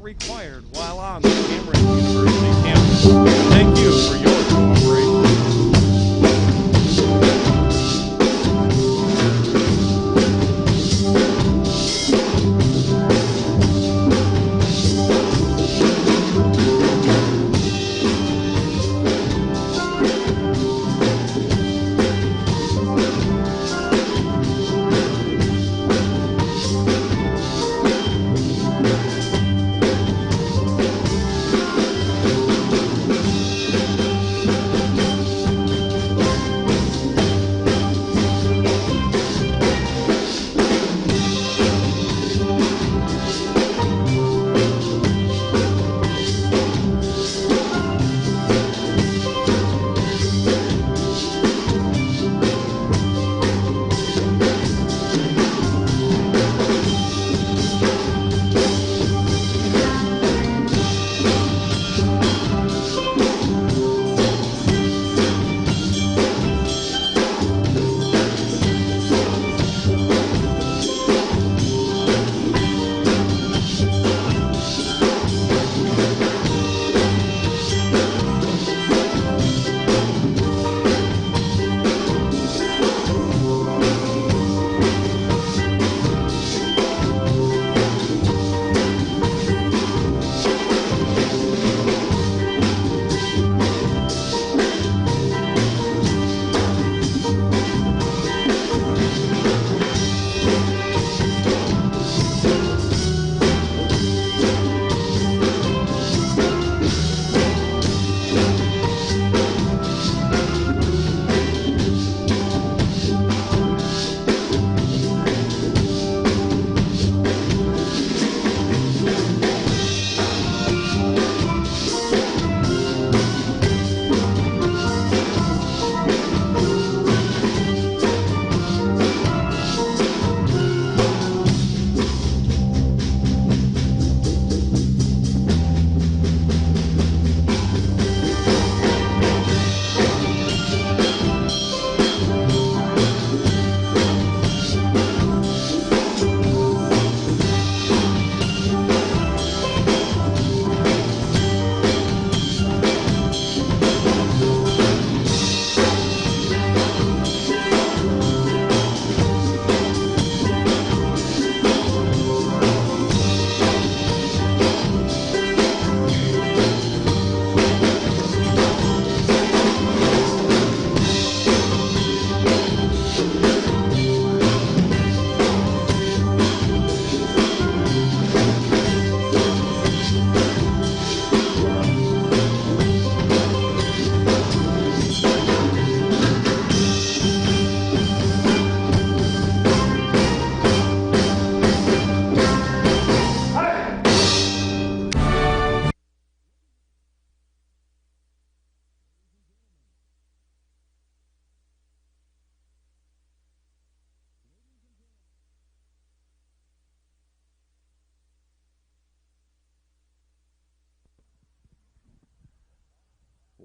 required while on the Cameron University campus. Thank you for your cooperation.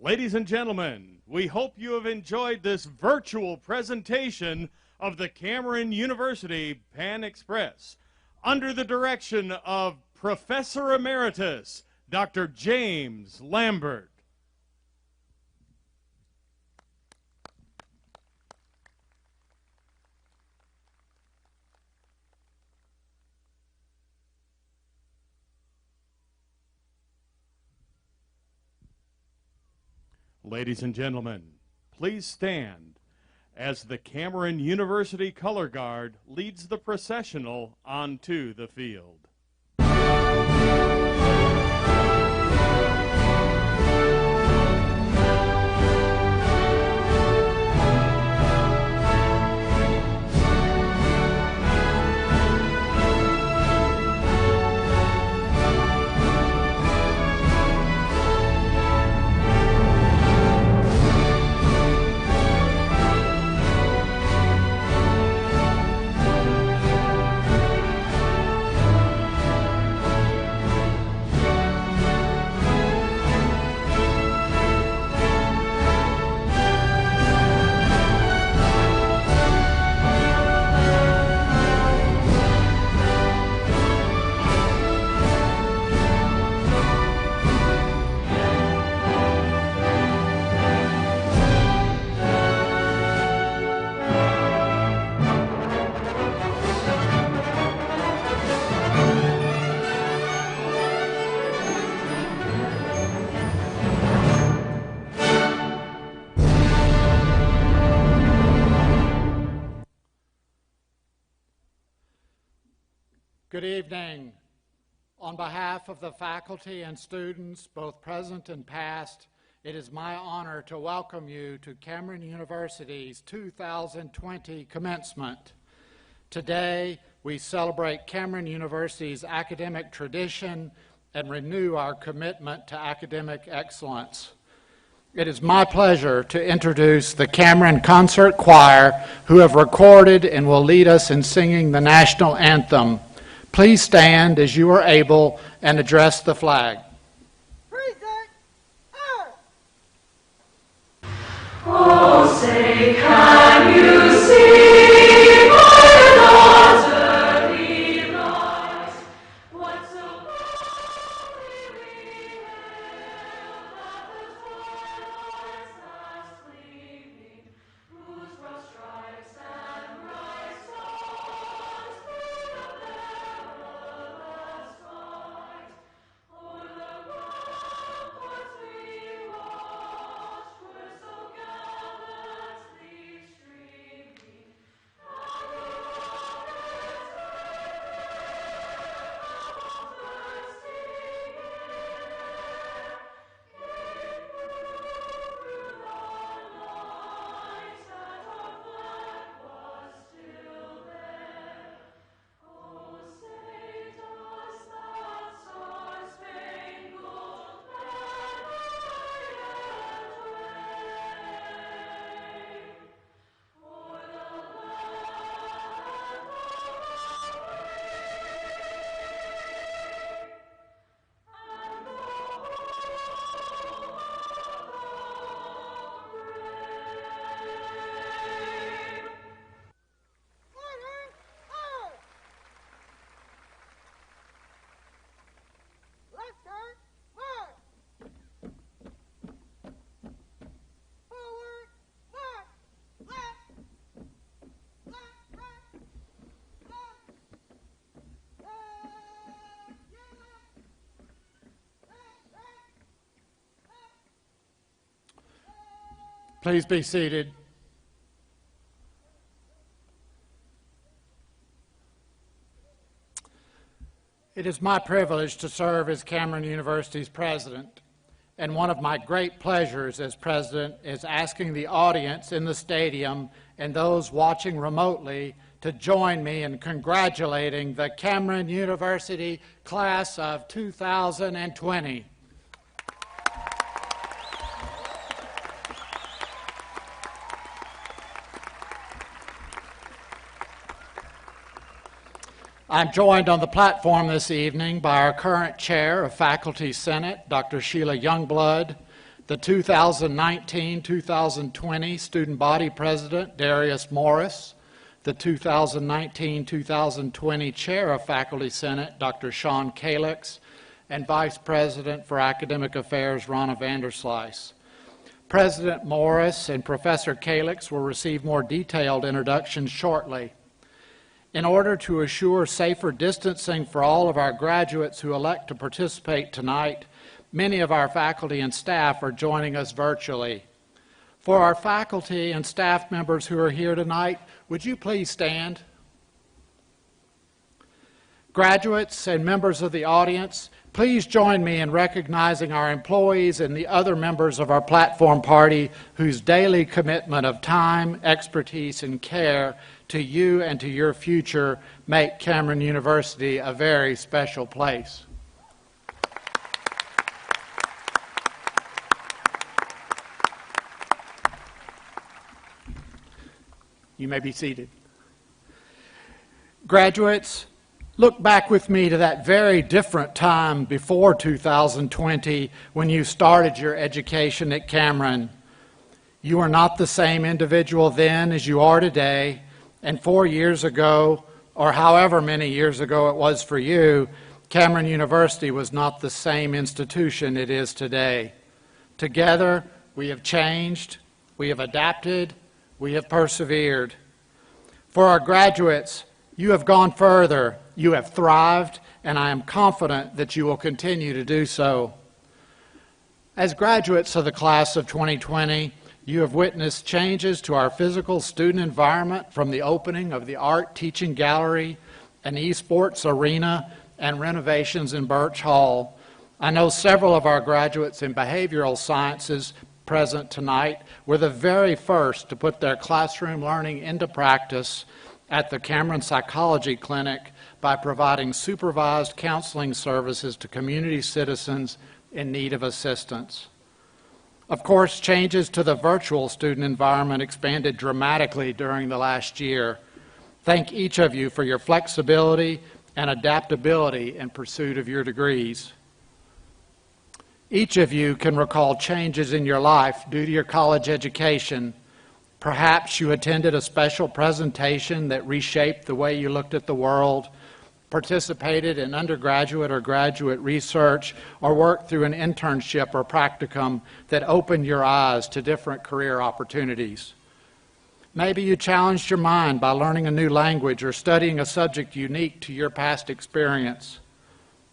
Ladies and gentlemen, we hope you have enjoyed this virtual presentation of the Cameron University Pan Express under the direction of Professor Emeritus Dr. James Lambert. Ladies and gentlemen, please stand as the Cameron University Color Guard leads the processional onto the field. Good evening. On behalf of the faculty and students, both present and past, it is my honor to welcome you to Cameron University's 2020 commencement. Today, we celebrate Cameron University's academic tradition and renew our commitment to academic excellence. It is my pleasure to introduce the Cameron Concert Choir, who have recorded and will lead us in singing the national anthem. Please stand as you are able and address the flag. Oh, say, can you see my daughter rise? What so lovely we hail that the twilight's last gleaming, whose broad stripes and bright stars through the perilous fight. O'er the ramparts we watched, were so gallantly streaming, and the rockets bursting air came through the night, and our flag was still there. Oh, say does that star-spangled banner yet wave o'er the land of the Please be seated. It is my privilege to serve as Cameron University's president, and one of my great pleasures as president is asking the audience in the stadium and those watching remotely to join me in congratulating the Cameron University class of 2020. I'm joined on the platform this evening by our current chair of Faculty Senate, Dr. Sheila Youngblood, the 2019-2020 Student Body President, Darius Morris, the 2019-2020 Chair of Faculty Senate, Dr. Sean Kalix, and Vice President for Academic Affairs, Ronna Vanderslice. President Morris and Professor Kalix will receive more detailed introductions shortly. In order to assure safer distancing for all of our graduates who elect to participate tonight, many of our faculty and staff are joining us virtually. For our faculty and staff members who are here tonight, would you please stand? Graduates and members of the audience, please join me in recognizing our employees and the other members of our platform party whose daily commitment of time, expertise, and care to you and to your future make Cameron University a very special place. You may be seated. Graduates, look back with me to that very different time before 2020 when you started your education at Cameron. You were not the same individual then as you are today, and 4 years ago, or however many years ago it was for you, Cameron University was not the same institution it is today. Together, we have changed, we have adapted, we have persevered. For our graduates, you have gone further, you have thrived, and I am confident that you will continue to do so. As graduates of the class of 2020, you have witnessed changes to our physical student environment from the opening of the Art Teaching Gallery an esports arena, and renovations in Birch Hall. I know several of our graduates in behavioral sciences present tonight were the very first to put their classroom learning into practice at the Cameron Psychology Clinic by providing supervised counseling services to community citizens in need of assistance. Of course, changes to the virtual student environment expanded dramatically during the last year. Thank each of you for your flexibility and adaptability in pursuit of your degrees. Each of you can recall changes in your life due to your college education. Perhaps you attended a special presentation that reshaped the way you looked at the world, participated in undergraduate or graduate research, or worked through an internship or practicum that opened your eyes to different career opportunities. Maybe you challenged your mind by learning a new language or studying a subject unique to your past experience.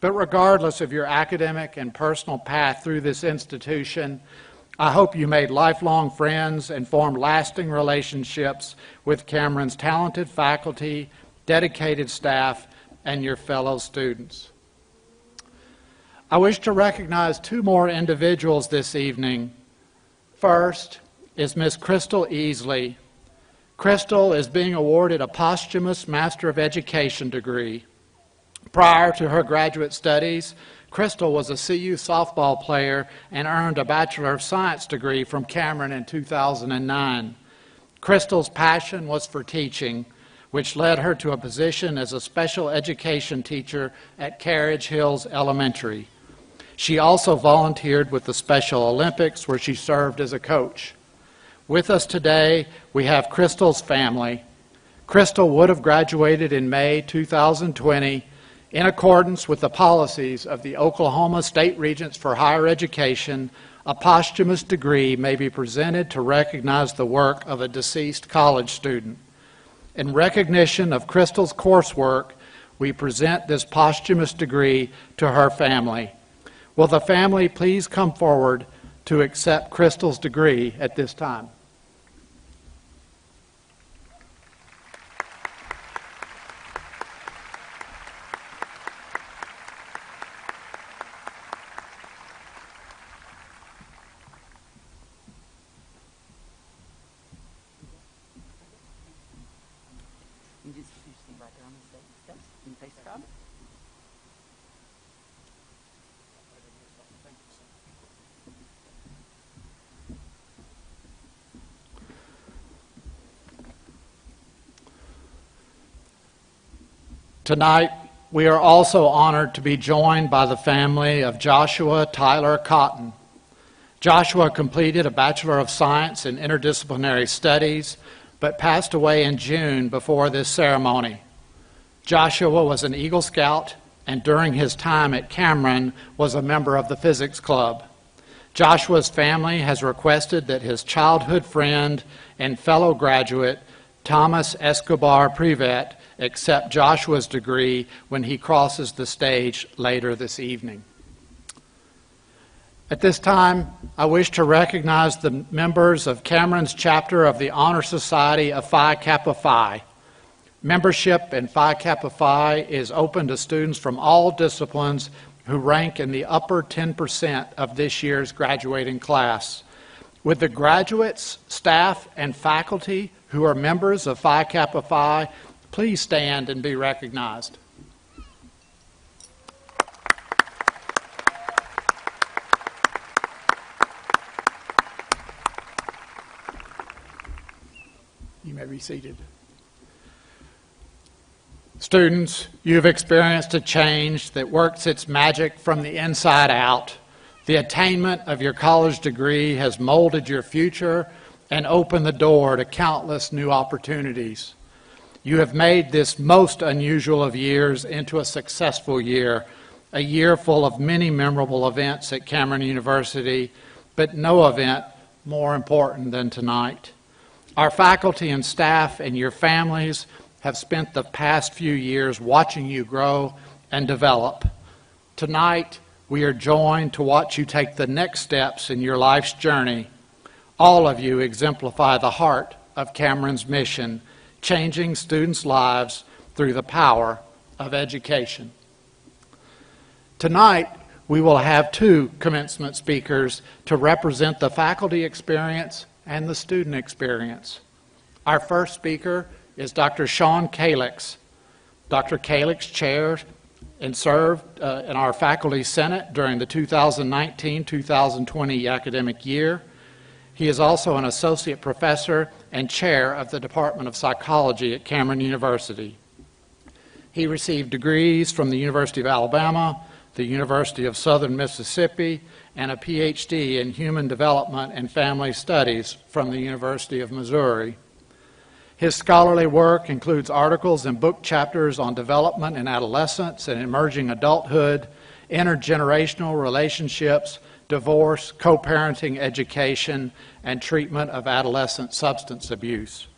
But regardless of your academic and personal path through this institution, I hope you made lifelong friends and formed lasting relationships with Cameron's talented faculty, dedicated staff, and your fellow students. I wish to recognize two more individuals this evening. First is Miss Crystal Easley. Crystal is being awarded a posthumous Master of Education degree. Prior to her graduate studies, Crystal was a CU softball player and earned a Bachelor of Science degree from Cameron in 2009. Crystal's passion was for teaching, which led her to a position as a special education teacher at Carriage Hills Elementary. She also volunteered with the Special Olympics, where she served as a coach. With us today, we have Crystal's family. Crystal would have graduated in May 2020 in accordance with the policies of the Oklahoma State Regents for Higher Education. A posthumous degree may be presented to recognize the work of a deceased college student. In recognition of Crystal's coursework, we present this posthumous degree to her family. Will the family please come forward to accept Crystal's degree at this time? You just stand right there on the steps and face the crowd. Tonight, we are also honored to be joined by the family of Joshua Tyler Cotton. Joshua completed a Bachelor of Science in Interdisciplinary Studies, but passed away in June before this ceremony. Joshua was an Eagle Scout, and during his time at Cameron was a member of the Physics Club. Joshua's family has requested that his childhood friend and fellow graduate, Thomas Escobar Privet, accept Joshua's degree when he crosses the stage later this evening. At this time, I wish to recognize the members of Cameron's chapter of the Honor Society of Phi Kappa Phi. Membership in Phi Kappa Phi is open to students from all disciplines who rank in the upper 10% of this year's graduating class. Would the graduates, staff, and faculty who are members of Phi Kappa Phi please stand and be recognized? You may be seated. Students, you've experienced a change that works its magic from the inside out. The attainment of your college degree has molded your future and opened the door to countless new opportunities. You have made this most unusual of years into a successful year, a year full of many memorable events at Cameron University, but no event more important than tonight. Our faculty and staff and your families have spent the past few years watching you grow and develop. Tonight, we are joined to watch you take the next steps in your life's journey. All of you exemplify the heart of Cameron's mission, changing students' lives through the power of education. Tonight, we will have two commencement speakers to represent the faculty experience and the student experience. Our first speaker is Dr. Sean Calix. Dr. Calix chaired and served in our faculty senate during the 2019-2020 academic year. He is also an associate professor and chair of the Department of Psychology at Cameron University. He received degrees from the University of Alabama, the University of Southern Mississippi, and a PhD in Human Development and Family Studies from the University of Missouri. His scholarly work includes articles and book chapters on development in adolescence and emerging adulthood, intergenerational relationships, divorce, co-parenting education, and treatment of adolescent substance abuse.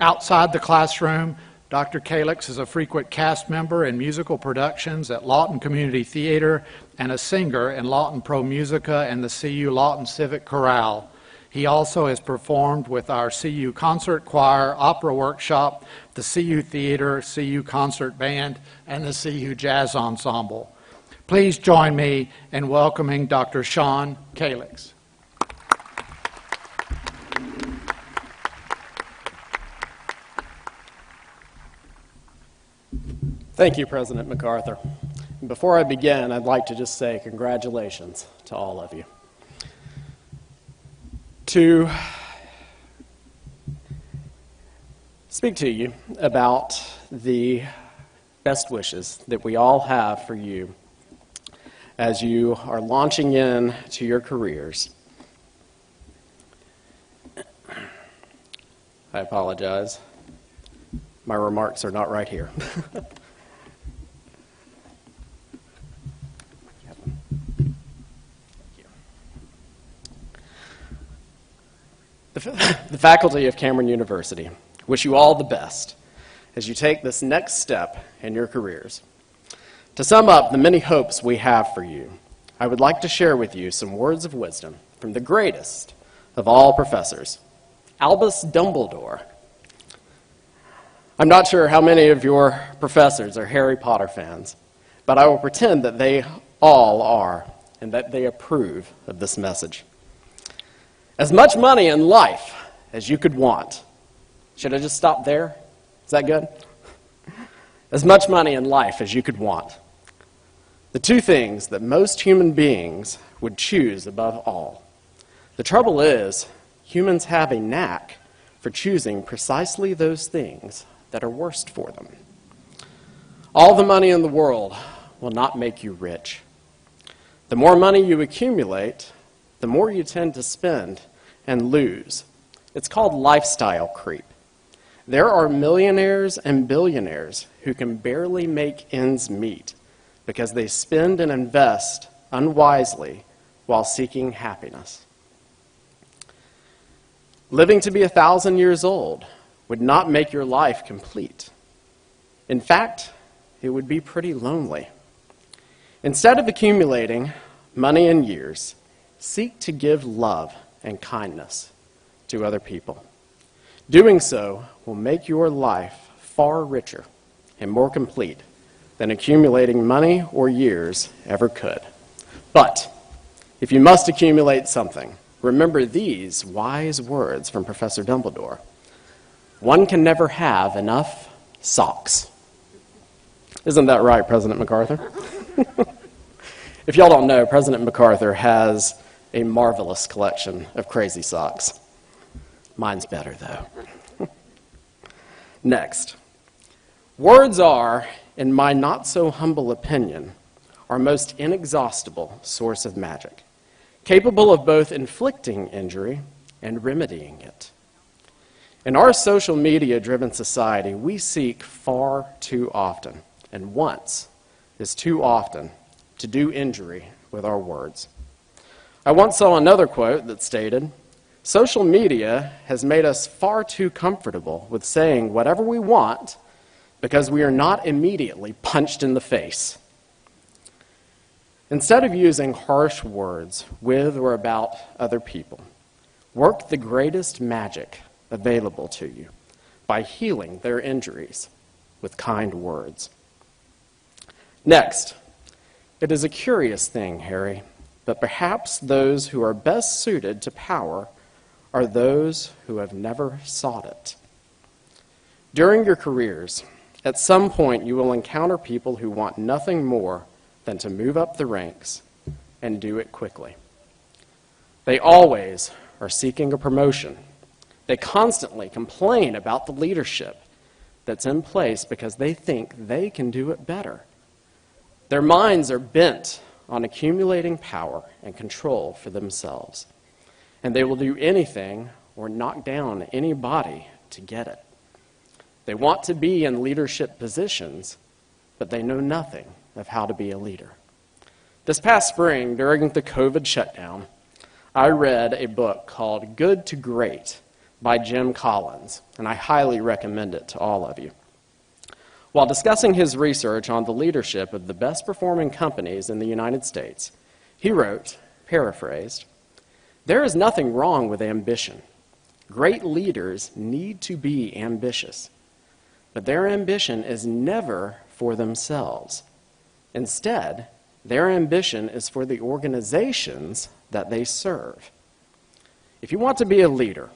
Outside the classroom, Dr. Calix is a frequent cast member in musical productions at Lawton Community Theater and a singer in Lawton Pro Musica and the CU Lawton Civic Chorale. He also has performed with our CU Concert Choir, Opera Workshop, the CU Theater, CU Concert Band, and the CU Jazz Ensemble. Please join me in welcoming Dr. Sean Calix. Thank you, President MacArthur. Before I begin, I'd like to just say congratulations to all of you. To speak to you about the best wishes that we all have for you as you are launching in to your careers. I apologize. My remarks are not right here. The faculty of Cameron University wish you all the best as you take this next step in your careers. To sum up the many hopes we have for you, I would like to share with you some words of wisdom from the greatest of all professors, Albus Dumbledore. I'm not sure how many of your professors are Harry Potter fans, but I will pretend that they all are and that they approve of this message. As much money in life as you could want. Should I just stop there? Is that good? As much money in life as you could want. The two things that most human beings would choose above all. The trouble is, humans have a knack for choosing precisely those things that are worst for them. All the money in the world will not make you rich. The more money you accumulate, the more you tend to spend and lose. It's called lifestyle creep. There are millionaires and billionaires who can barely make ends meet because they spend and invest unwisely while seeking happiness. Living to be 1,000 years old would not make your life complete. In fact, it would be pretty lonely. Instead of accumulating money and years, seek to give love and kindness to other people. Doing so will make your life far richer and more complete than accumulating money or years ever could. But if you must accumulate something, remember these wise words from Professor Dumbledore. One can never have enough socks. Isn't that right, President MacArthur? If y'all don't know, President MacArthur has a marvelous collection of crazy socks. Mine's better, though. Next, words are, in my not-so-humble opinion, our most inexhaustible source of magic, capable of both inflicting injury and remedying it. In our social media-driven society, we seek far too often, and once is too often, to do injury with our words. I once saw another quote that stated, social media has made us far too comfortable with saying whatever we want because we are not immediately punched in the face. Instead of using harsh words with or about other people, work the greatest magic available to you by healing their injuries with kind words. Next, it is a curious thing, Harry, but perhaps those who are best suited to power are those who have never sought it. During your careers, at some point you will encounter people who want nothing more than to move up the ranks and do it quickly. They always are seeking a promotion. They constantly complain about the leadership that's in place because they think they can do it better. Their minds are bent on accumulating power and control for themselves, and they will do anything or knock down anybody to get it. They want to be in leadership positions, but they know nothing of how to be a leader. This past spring, during the COVID shutdown, I read a book called Good to Great by Jim Collins, and I highly recommend it to all of you. While discussing his research on the leadership of the best performing companies in the United States, he wrote, paraphrased, "There is nothing wrong with ambition. Great leaders need to be ambitious, but their ambition is never for themselves. Instead, their ambition is for the organizations that they serve. If you want to be a leader,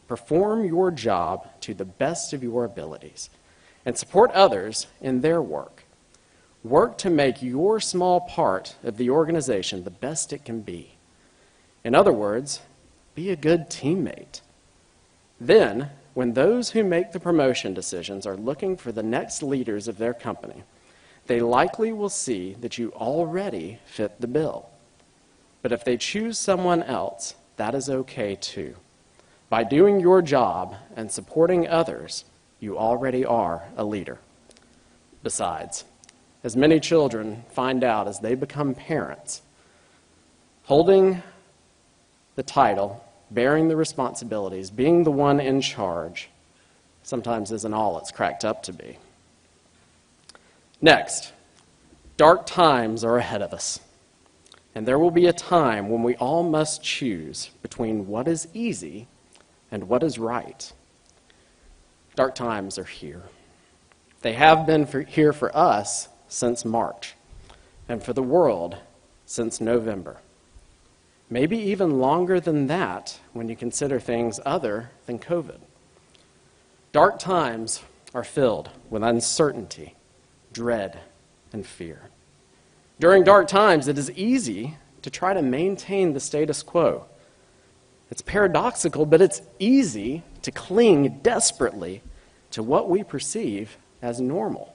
perform your job to the best of your abilities and support others in their work. Work to make your small part of the organization the best it can be. In other words, be a good teammate. Then, when those who make the promotion decisions are looking for the next leaders of their company, they likely will see that you already fit the bill. But if they choose someone else, that is okay too. By doing your job and supporting others, you already are a leader. Besides, as many children find out as they become parents, holding the title, bearing the responsibilities, being the one in charge, sometimes isn't all it's cracked up to be. Next, dark times are ahead of us, and there will be a time when we all must choose between what is easy and what is right. Dark times are here. They have been here for us since March, and for the world since November. Maybe even longer than that when you consider things other than COVID. Dark times are filled with uncertainty, dread, and fear. During dark times, it is easy to try to maintain the status quo. It's paradoxical, but it's easy to cling desperately to what we perceive as normal.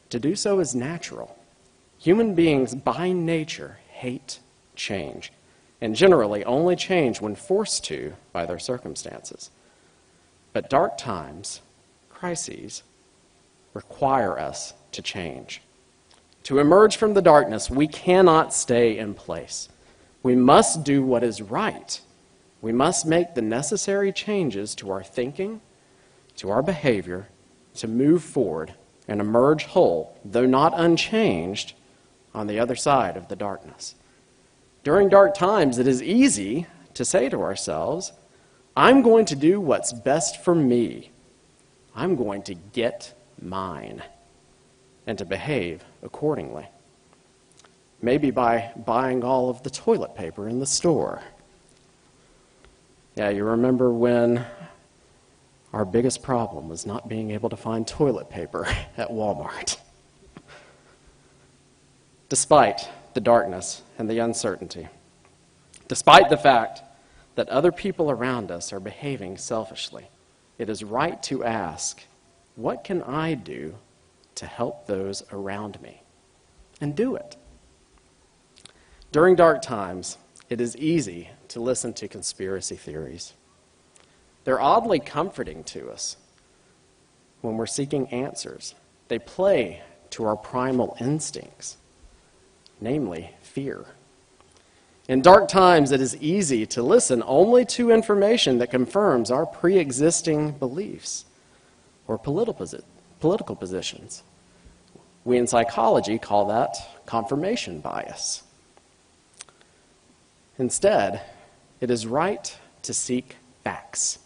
To do so is natural. Human beings by nature hate change, and generally only change when forced to by their circumstances. But dark times, crises, require us to change. To emerge from the darkness, we cannot stay in place. We must do what is right. We must make the necessary changes to our thinking, to our behavior, to move forward and emerge whole, though not unchanged, on the other side of the darkness. During dark times, it is easy to say to ourselves, I'm going to do what's best for me. I'm going to get mine, and to behave accordingly. Maybe by buying all of the toilet paper in the store. Yeah, you remember when our biggest problem was not being able to find toilet paper at Walmart. Despite the darkness and the uncertainty, despite the fact that other people around us are behaving selfishly, it is right to ask, what can I do to help those around me? And do it. During dark times, it is easy to listen to conspiracy theories. They're oddly comforting to us when we're seeking answers. They play to our primal instincts, namely fear. In dark times, it is easy to listen only to information that confirms our pre-existing beliefs or political positions. We in psychology call that confirmation bias. Instead, it is right to seek facts,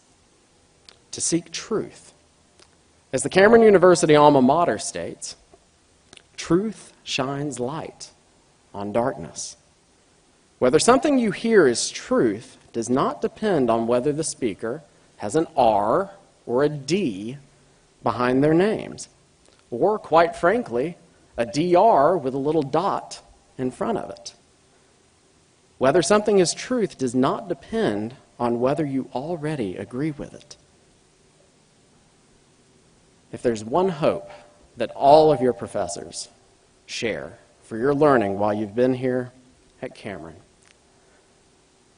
to seek truth. As the Cameron University alma mater states, Truth shines light on darkness. Whether something you hear is truth does not depend on whether the speaker has an R or a D behind their names, or, quite frankly, a DR with a little dot in front of it. Whether something is truth does not depend on whether you already agree with it. If there's one hope that all of your professors share for your learning while you've been here at Cameron,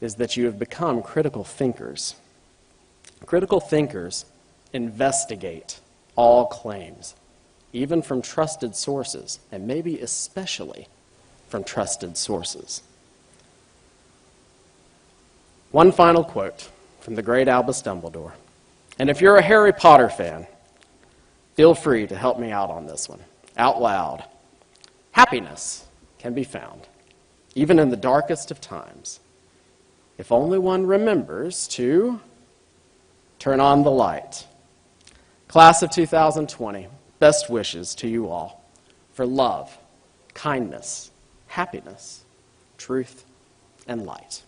is that you have become critical thinkers. Critical thinkers investigate all claims, even from trusted sources, and maybe especially from trusted sources. One final quote from the great Albus Dumbledore. And if you're a Harry Potter fan, feel free to help me out on this one, out loud. Happiness can be found, even in the darkest of times, if only one remembers to turn on the light. Class of 2020, best wishes to you all for love, kindness, happiness, truth, and light.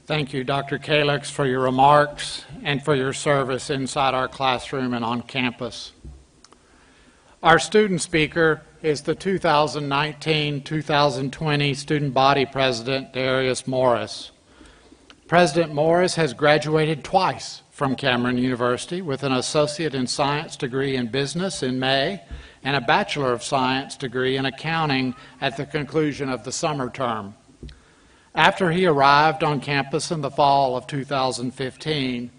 Thank you, Dr. Kalix, for your remarks and for your service inside our classroom and on campus. Our student speaker is the 2019-2020 Student Body President, Darius Morris. President Morris has graduated twice from Cameron University with an Associate in Science degree in Business in May and a Bachelor of Science degree in Accounting at the conclusion of the summer term. After he arrived on campus in the fall of 2015,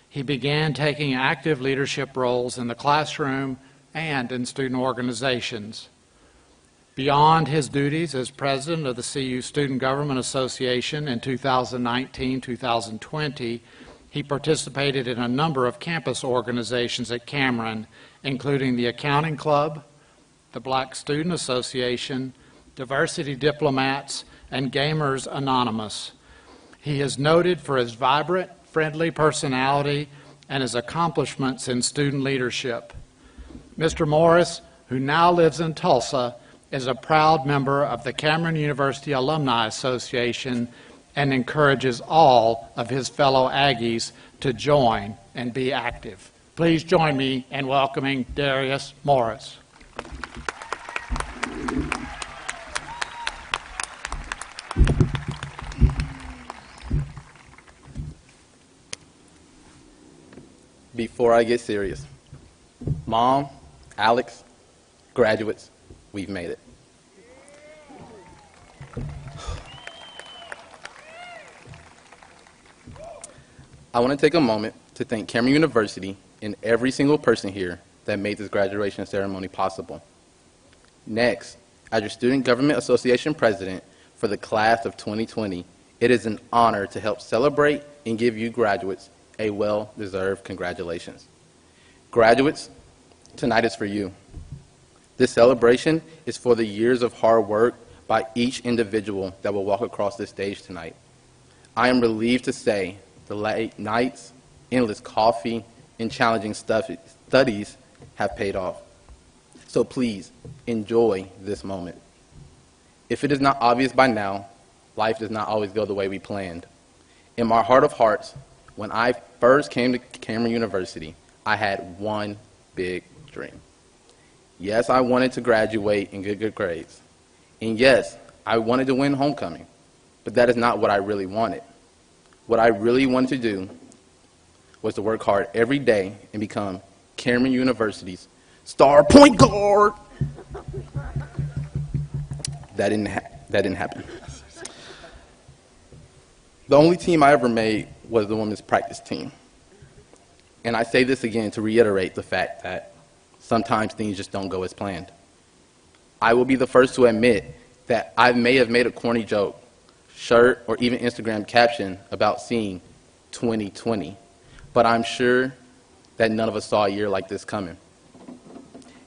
he began taking active leadership roles in the classroom and in student organizations. Beyond his duties as president of the CU Student Government Association in 2019-2020, he participated in a number of campus organizations at Cameron, including the Accounting Club, the Black Student Association, Diversity Diplomats, and Gamers Anonymous. He is noted for his vibrant, friendly personality and his accomplishments in student leadership. Mr. Morris, who now lives in Tulsa, is a proud member of the Cameron University Alumni Association and encourages all of his fellow Aggies to join and be active. Please join me in welcoming Darius Morris. Before I get serious, Mom, Alex, graduates, we've made it. I want to take a moment to thank Cameron University and every single person here that made this graduation ceremony possible. Next, as your Student Government Association President for the class of 2020, it is an honor to help celebrate and give you graduates a well-deserved congratulations. Graduates, tonight is for you. This celebration is for the years of hard work by each individual that will walk across this stage tonight. I am relieved to say the late nights, endless coffee, and challenging studies have paid off. So please, enjoy this moment. If it is not obvious by now, life does not always go the way we planned. In my heart of hearts, when I first came to Cameron University, I had one big dream. Yes, I wanted to graduate and get good grades. And yes, I wanted to win homecoming. But that is not what I really wanted. What I really wanted to do was to work hard every day and become Cameron University's star point guard. That didn't happen. The only team I ever made was the women's practice team. And I say this again to reiterate the fact that sometimes things just don't go as planned. I will be the first to admit that I may have made a corny joke, shirt, or even Instagram caption about seeing 2020, but I'm sure that none of us saw a year like this coming.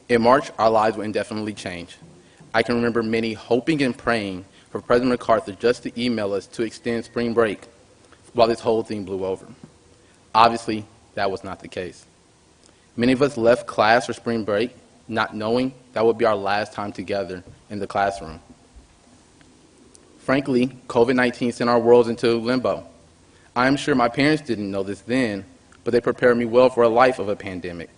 In March, our lives would indefinitely change. I can remember many hoping and praying for President MacArthur just to email us to extend spring break while this whole thing blew over. Obviously, that was not the case. Many of us left class for spring break not knowing that would be our last time together in the classroom. Frankly, COVID-19 sent our worlds into limbo. I am sure my parents didn't know this then, but they prepared me well for a life of a pandemic.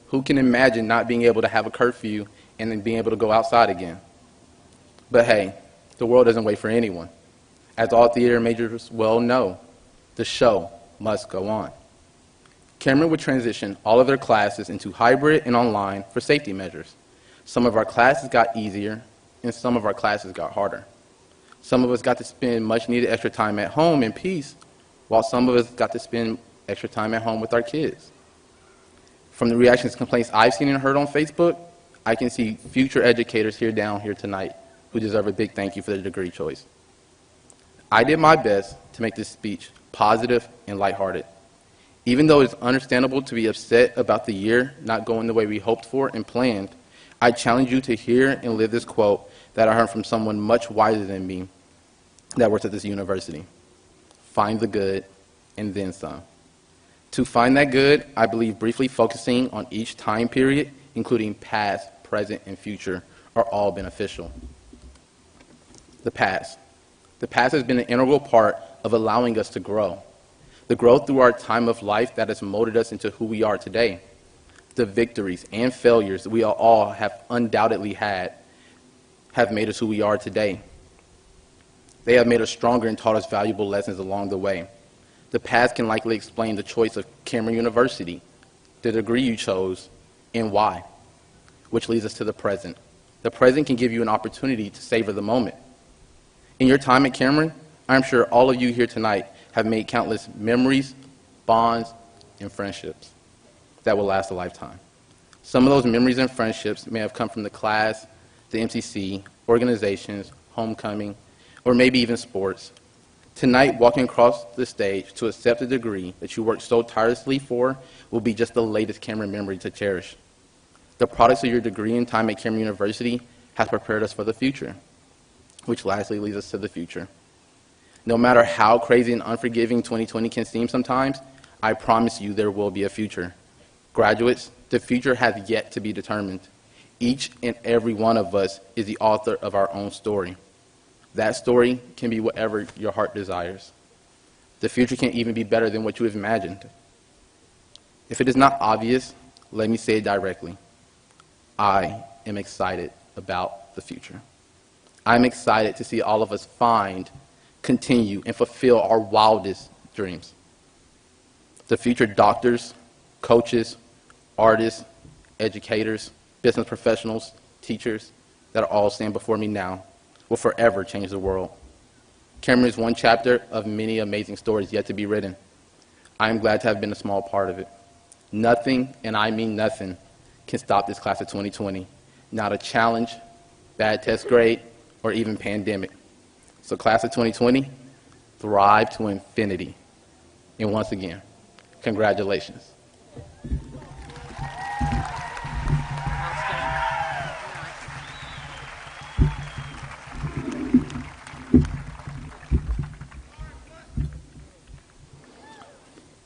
Who can imagine not being able to have a curfew and then being able to go outside again? But hey, the world doesn't wait for anyone. As all theater majors well know, the show must go on. Cameron would transition all of their classes into hybrid and online for safety measures. Some of our classes got easier, and some of our classes got harder. Some of us got to spend much needed extra time at home in peace, while some of us got to spend extra time at home with our kids. From the reactions and complaints I've seen and heard on Facebook, I can see future educators here down here tonight who deserve a big thank you for their degree choice. I did my best to make this speech positive and lighthearted. Even though it's understandable to be upset about the year not going the way we hoped for and planned, I challenge you to hear and live this quote that I heard from someone much wiser than me that works at this university. Find the good and then some. To find that good, I believe briefly focusing on each time period, including past, present, and future, are all beneficial. The past. The past has been an integral part of allowing us to grow. The growth through our time of life that has molded us into who we are today. The victories and failures we all have undoubtedly had have made us who we are today. They have made us stronger and taught us valuable lessons along the way. The past can likely explain the choice of Cameron University, the degree you chose, and why, which leads us to the present. The present can give you an opportunity to savor the moment. In your time at Cameron, I'm sure all of you here tonight have made countless memories, bonds, and friendships that will last a lifetime. Some of those memories and friendships may have come from the class, the MCC, organizations, homecoming, or maybe even sports. Tonight, walking across the stage to accept a degree that you worked so tirelessly for will be just the latest Cameron memory to cherish. The products of your degree and time at Cameron University has prepared us for the future, which lastly leads us to the future. No matter how crazy and unforgiving 2020 can seem sometimes, I promise you there will be a future. Graduates, the future has yet to be determined. Each and every one of us is the author of our own story. That story can be whatever your heart desires. The future can even be better than what you have imagined. If it is not obvious, let me say it directly. I am excited about the future. I'm excited to see all of us find, continue, and fulfill our wildest dreams. The future doctors, coaches, artists, educators, business professionals, teachers that all stand before me now will forever change the world. Cameron is one chapter of many amazing stories yet to be written. I am glad to have been a small part of it. Nothing, and I mean nothing, can stop this class of 2020. Not a challenge, bad test grade, or even pandemic. So class of 2020, thrive to infinity. And once again, congratulations.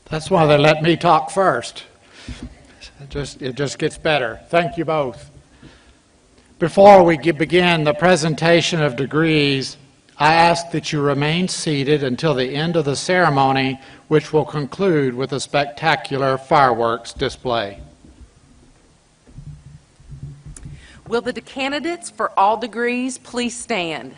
That's why they let me talk first. It just gets better. Thank you both. Before we begin the presentation of degrees, I ask that you remain seated until the end of the ceremony, which will conclude with a spectacular fireworks display. Will the candidates for all degrees please stand?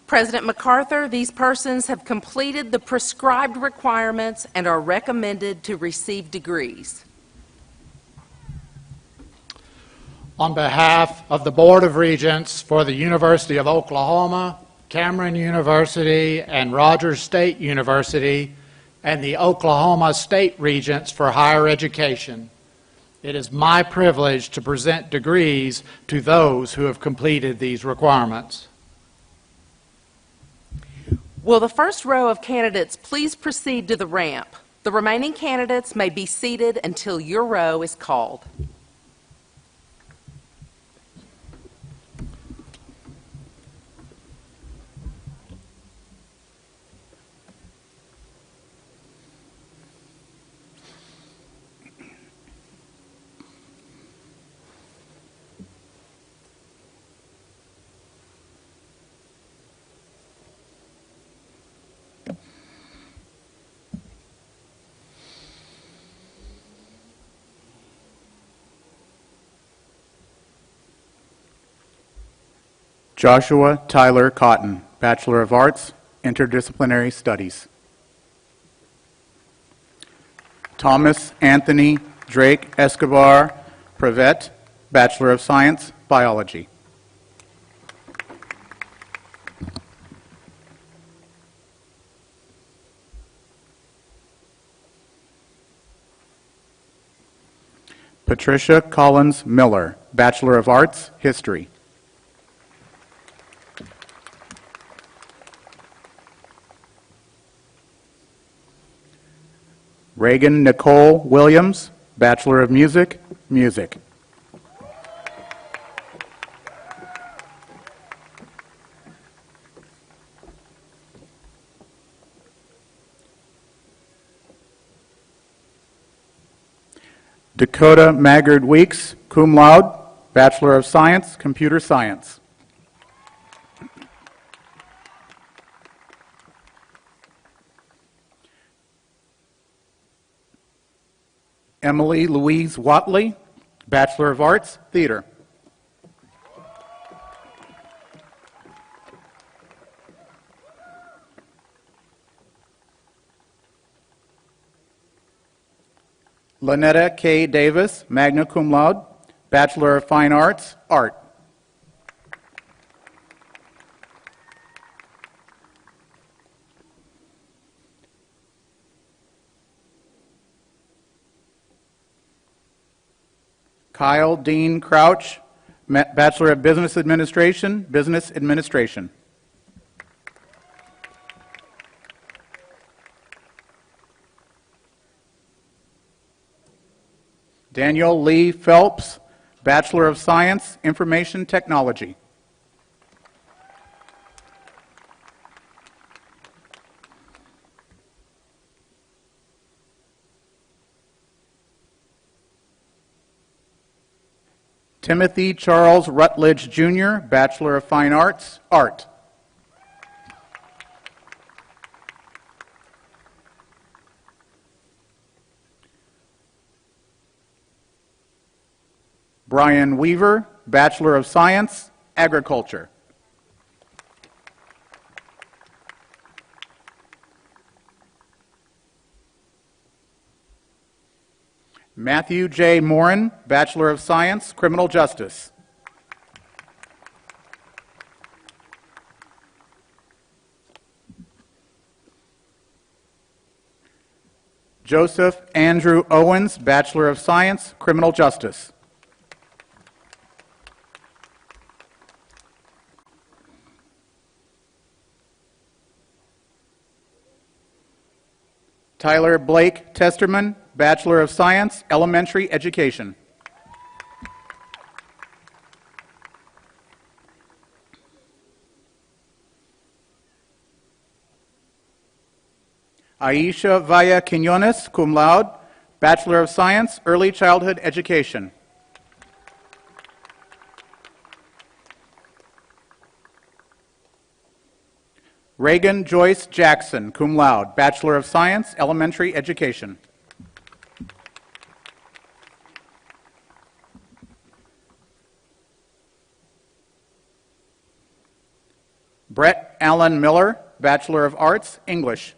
President MacArthur, these persons have completed the prescribed requirements and are recommended to receive degrees. On behalf of the Board of Regents for the University of Oklahoma, Cameron University, and Rogers State University, and the Oklahoma State Regents for Higher Education, it is my privilege to present degrees to those who have completed these requirements. Will the first row of candidates please proceed to the ramp? The remaining candidates may be seated until your row is called. Joshua Tyler Cotton, Bachelor of Arts, Interdisciplinary Studies. Thomas Anthony Drake Escobar Prevet, Bachelor of Science, Biology. Patricia Collins Miller, Bachelor of Arts, History. Reagan Nicole Williams, Bachelor of Music, Music. Dakota Maggard Weeks, cum laude, Bachelor of Science, Computer Science. Emily Louise Watley, Bachelor of Arts, Theater. Lynetta K. Davis, magna cum laude, Bachelor of Fine Arts, Art. Kyle Dean Crouch, Bachelor of Business Administration, Business Administration. Daniel Lee Phelps, Bachelor of Science, Information Technology. Timothy Charles Rutledge, Jr., Bachelor of Fine Arts, Art. Brian Weaver, Bachelor of Science, Agriculture. Matthew J. Morin, Bachelor of Science, Criminal Justice. Joseph Andrew Owens, Bachelor of Science, Criminal Justice. Tyler Blake Testerman, Bachelor of Science, Elementary Education. Aisha Vaya Quinones, cum laude, Bachelor of Science, Early Childhood Education. Reagan Joyce Jackson, cum laude, Bachelor of Science, Elementary Education. Brett Allen Miller, Bachelor of Arts, English.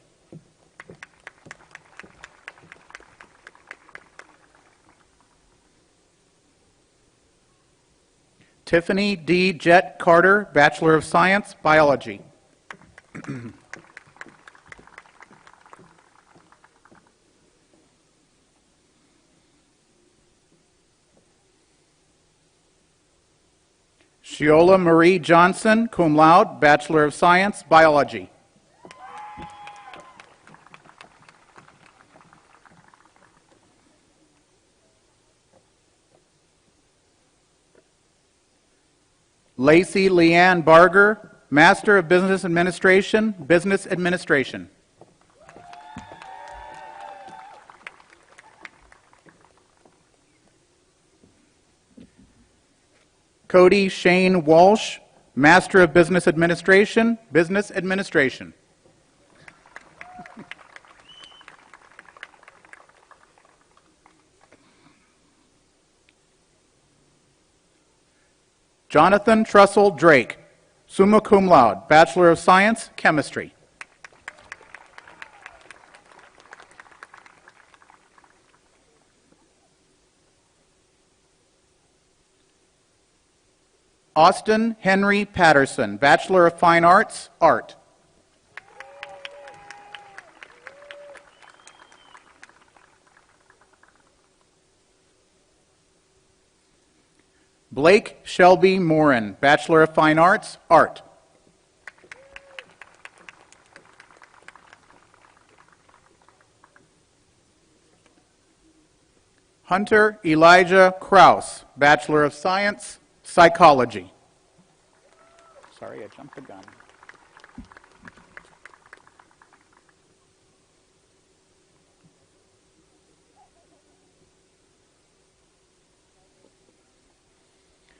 Tiffany D. Jett Carter, Bachelor of Science, Biology. Shiola Marie Johnson, cum laude, Bachelor of Science, Biology. Lacey Leanne Barger, Master of Business Administration, Business Administration. Cody Shane Walsh, Master of Business Administration, Business Administration. Jonathan Trussell Drake, summa cum laude, Bachelor of Science, Chemistry. Austin Henry Patterson, Bachelor of Fine Arts, Art. Blake Shelby Morin, Bachelor of Fine Arts, Art. Hunter Elijah Kraus, Bachelor of Science, Psychology. Sorry, I jumped the gun.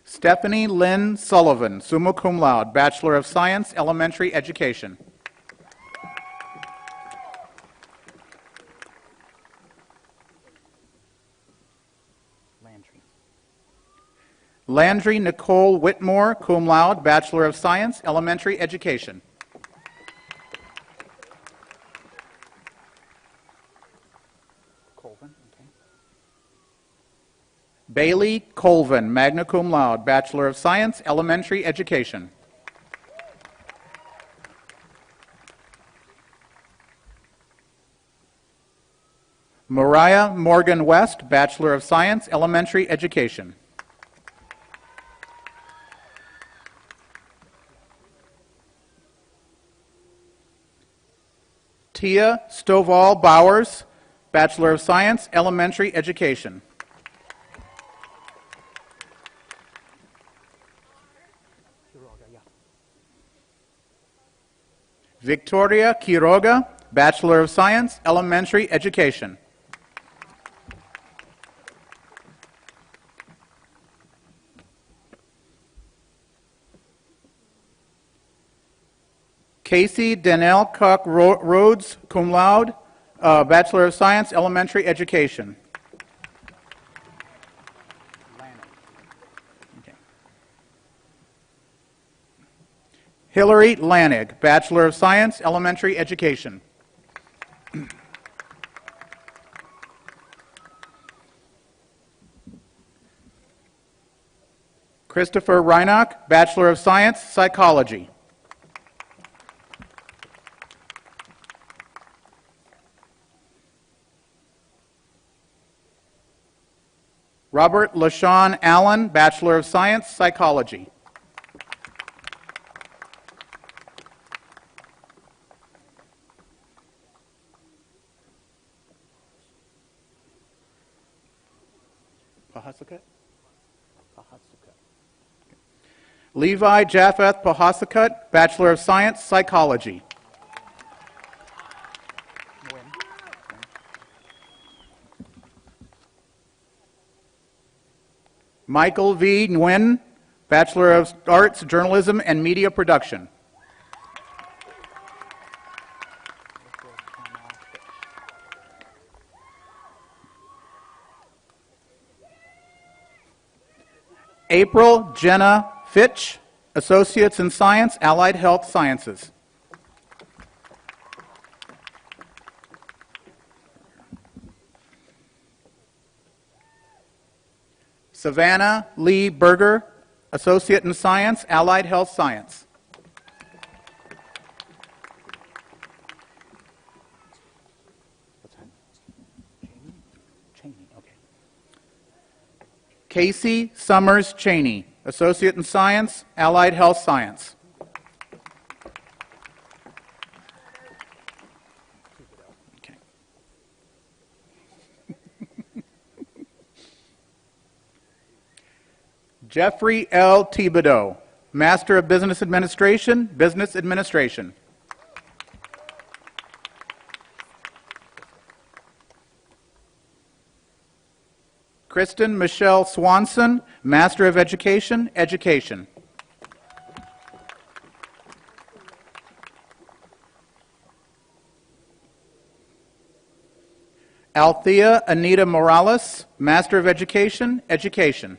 Stephanie Lynn Sullivan, summa cum laude, Bachelor of Science, Elementary Education. Landry Nicole Whitmore, cum laude, Bachelor of Science, Elementary Education. Colvin, okay. Bailey Colvin, magna cum laude, Bachelor of Science, Elementary Education. Mariah Morgan West, Bachelor of Science, Elementary Education. Tia Stovall Bowers, Bachelor of Science, Elementary Education. Victoria Quiroga, Bachelor of Science, Elementary Education. Casey Danielle Cock Rhodes, cum laude, Bachelor of Science, Elementary Education. Okay. Hillary Lanig, Bachelor of Science, Elementary Education. Christopher Reinach, Bachelor of Science, Psychology. Robert LaShawn Allen, Bachelor of Science, Psychology. Pahasukut? Levi Japheth Pahasukut, Bachelor of Science, Psychology. Michael V. Nguyen, Bachelor of Arts, Journalism and Media Production. April Jenna Fitch, Associates in Science, Allied Health Sciences. Savannah Lee Berger, Associate in Science, Allied Health Science. Cheney, okay. Casey Summers Cheney, Associate in Science, Allied Health Science. Okay. Jeffrey L. Thibodeau, Master of Business Administration, Business Administration. Kristen Michelle Swanson, Master of Education, Education. Althea Anita Morales, Master of Education, Education.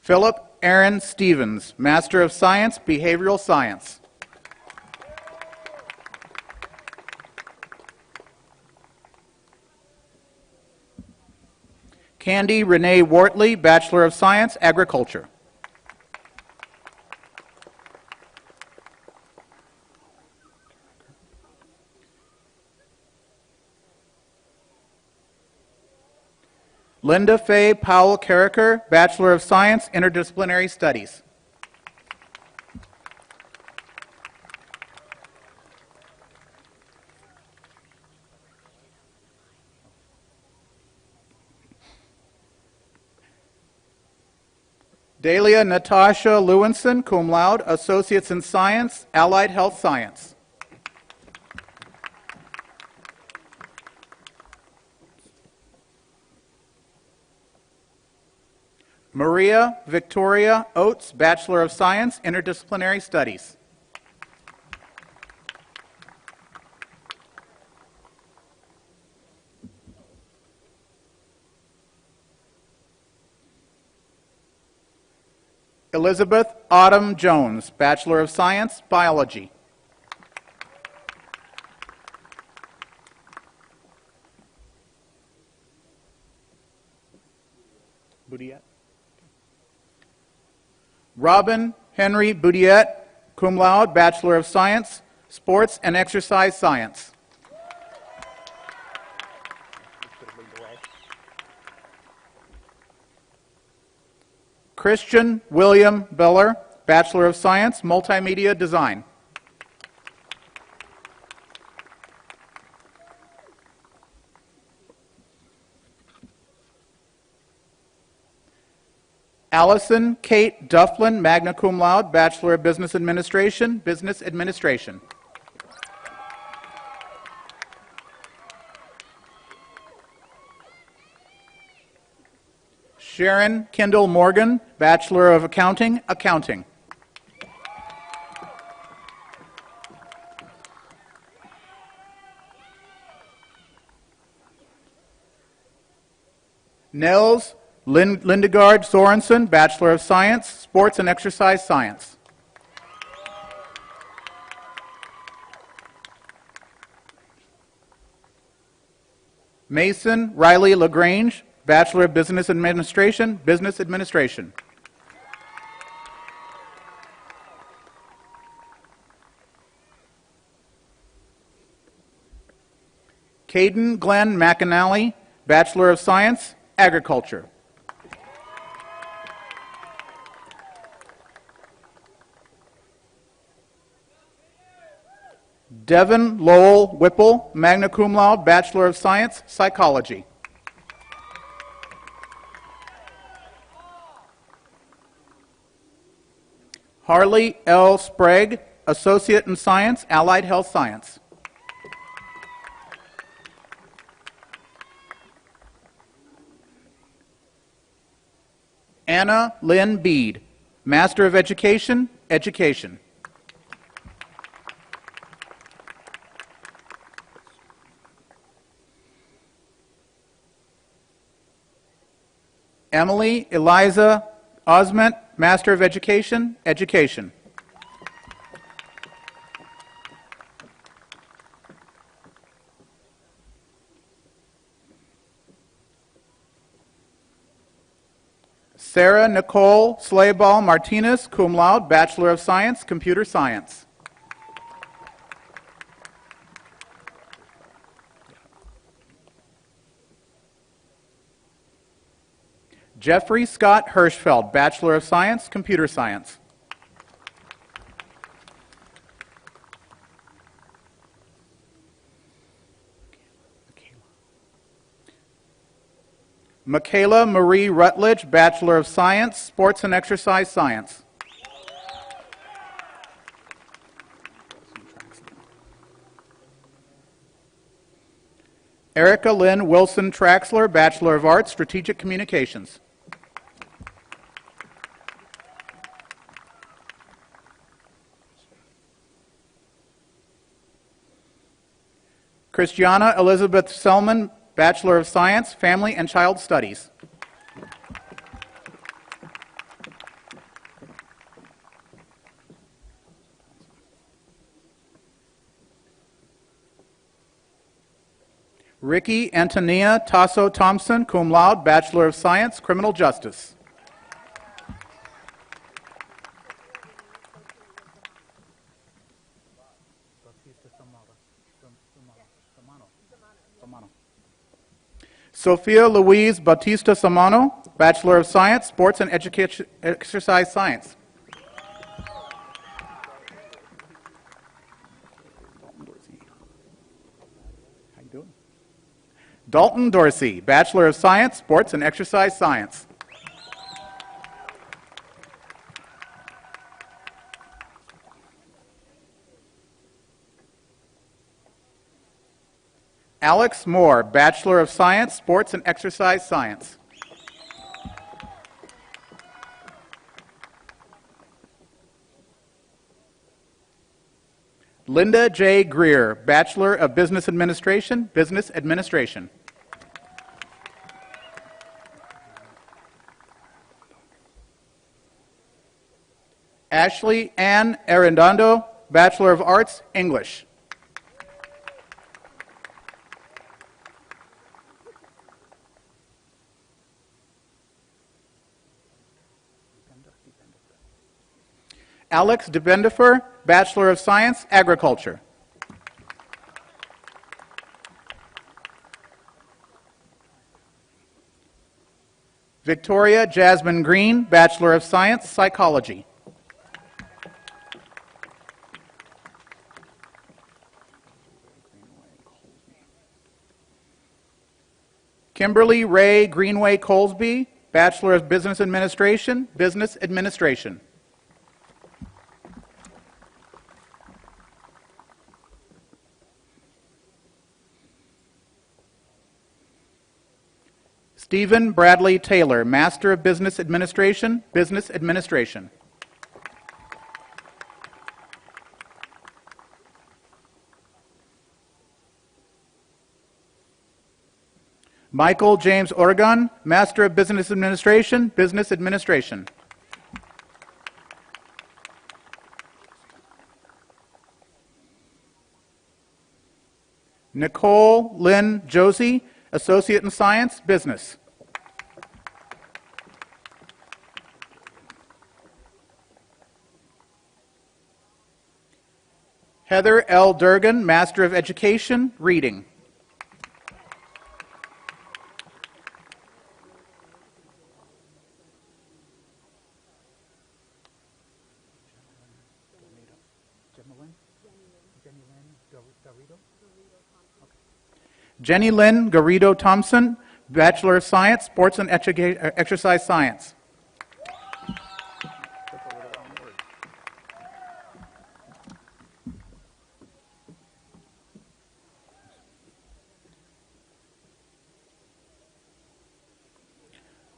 Philip Aaron Stevens, Master of Science, Behavioral Science. Candy Renee Wortley, Bachelor of Science, Agriculture. Linda Faye Powell Carricker, Bachelor of Science, Interdisciplinary Studies. Dahlia Natasha Lewinson, cum laude, Associates in Science, Allied Health Science. Maria Victoria Oates, Bachelor of Science, Interdisciplinary Studies. Elizabeth Autumn Jones, Bachelor of Science, Biology. Boudiette. Robin Henry Boudiette, cum laude, Bachelor of Science, Sports and Exercise Science. Christian William Beller, Bachelor of Science, Multimedia Design. Allison Kate Dufflin, magna cum laude, Bachelor of Business Administration, Business Administration. Sharon Kendall Morgan, Bachelor of Accounting, Accounting. Nels Lindegard Sorensen, Bachelor of Science, Sports and Exercise Science. Mason Riley LaGrange, Bachelor of Business Administration, Business Administration. Caden Glenn McAnally, Bachelor of Science, Agriculture. Devin Lowell Whipple, magna cum laude, Bachelor of Science, Psychology. Harley L. Sprague, Associate in Science, Allied Health Science. Anna Lynn Bede, Master of Education, Education. Emily Eliza Osment, Master of Education, Education. Sarah Nicole Slayball Martinez, cum laude, Bachelor of Science, Computer Science. Jeffrey Scott Hirschfeld, Bachelor of Science, Computer Science. Michaela Marie Rutledge, Bachelor of Science, Sports and Exercise Science. Erica Lynn Wilson Traxler, Bachelor of Arts, Strategic Communications. Christiana Elizabeth Selman, Bachelor of Science, Family and Child Studies. Ricky Antonia Tasso Thompson, cum laude, Bachelor of Science, Criminal Justice. Sophia Louise Bautista Samano, Bachelor of Science, Sports and Exercise Science. How you doing? Dalton Dorsey, Bachelor of Science, Sports and Exercise Science. Alex Moore, Bachelor of Science, Sports and Exercise Science. Linda J. Greer, Bachelor of Business Administration, Business Administration. Ashley Ann Arredondo, Bachelor of Arts, English. Alex DeBendifer, Bachelor of Science, Agriculture. Victoria Jasmine Green, Bachelor of Science, Psychology. Kimberly Ray Greenway Colesby, Bachelor of Business Administration, Business Administration. Stephen Bradley Taylor, Master of Business Administration, Business Administration. Michael James Oregon, Master of Business Administration, Business Administration. Nicole Lynn Josie, Associate in Science, Business. Heather L. Durgan, Master of Education, Reading. Jenny Lynn Garrido Thompson, Bachelor of Science, Sports and Exercise Science.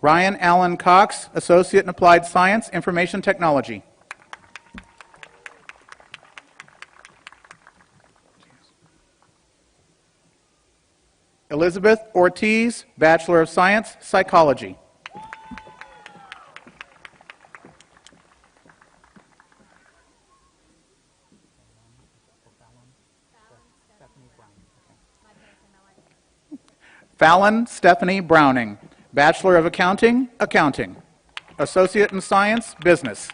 Ryan Allen Cox, Associate in Applied Science, Information Technology. Elizabeth Ortiz, Bachelor of Science, Psychology. Fallon Stephanie Browning, Bachelor of Accounting, Accounting. Associate in Science, Business.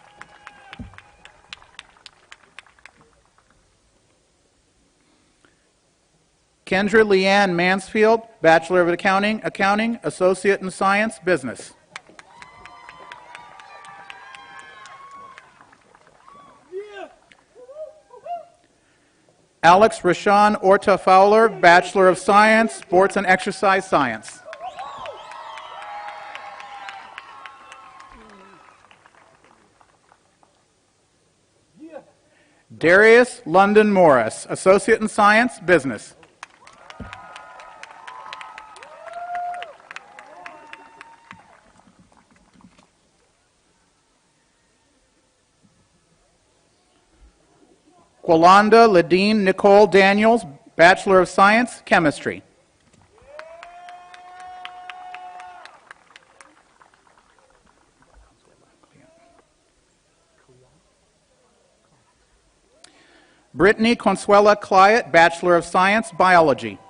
Kendra Leanne Mansfield, Bachelor of Accounting, Accounting, Associate in Science, Business. Alex Rashawn Orta Fowler, Bachelor of Science, Sports and Exercise Science. Darius London Morris, Associate in Science, Business. Qualanda Ladine Nicole Daniels, Bachelor of Science, Chemistry. Brittany Consuela Clyett, Bachelor of Science, Biology.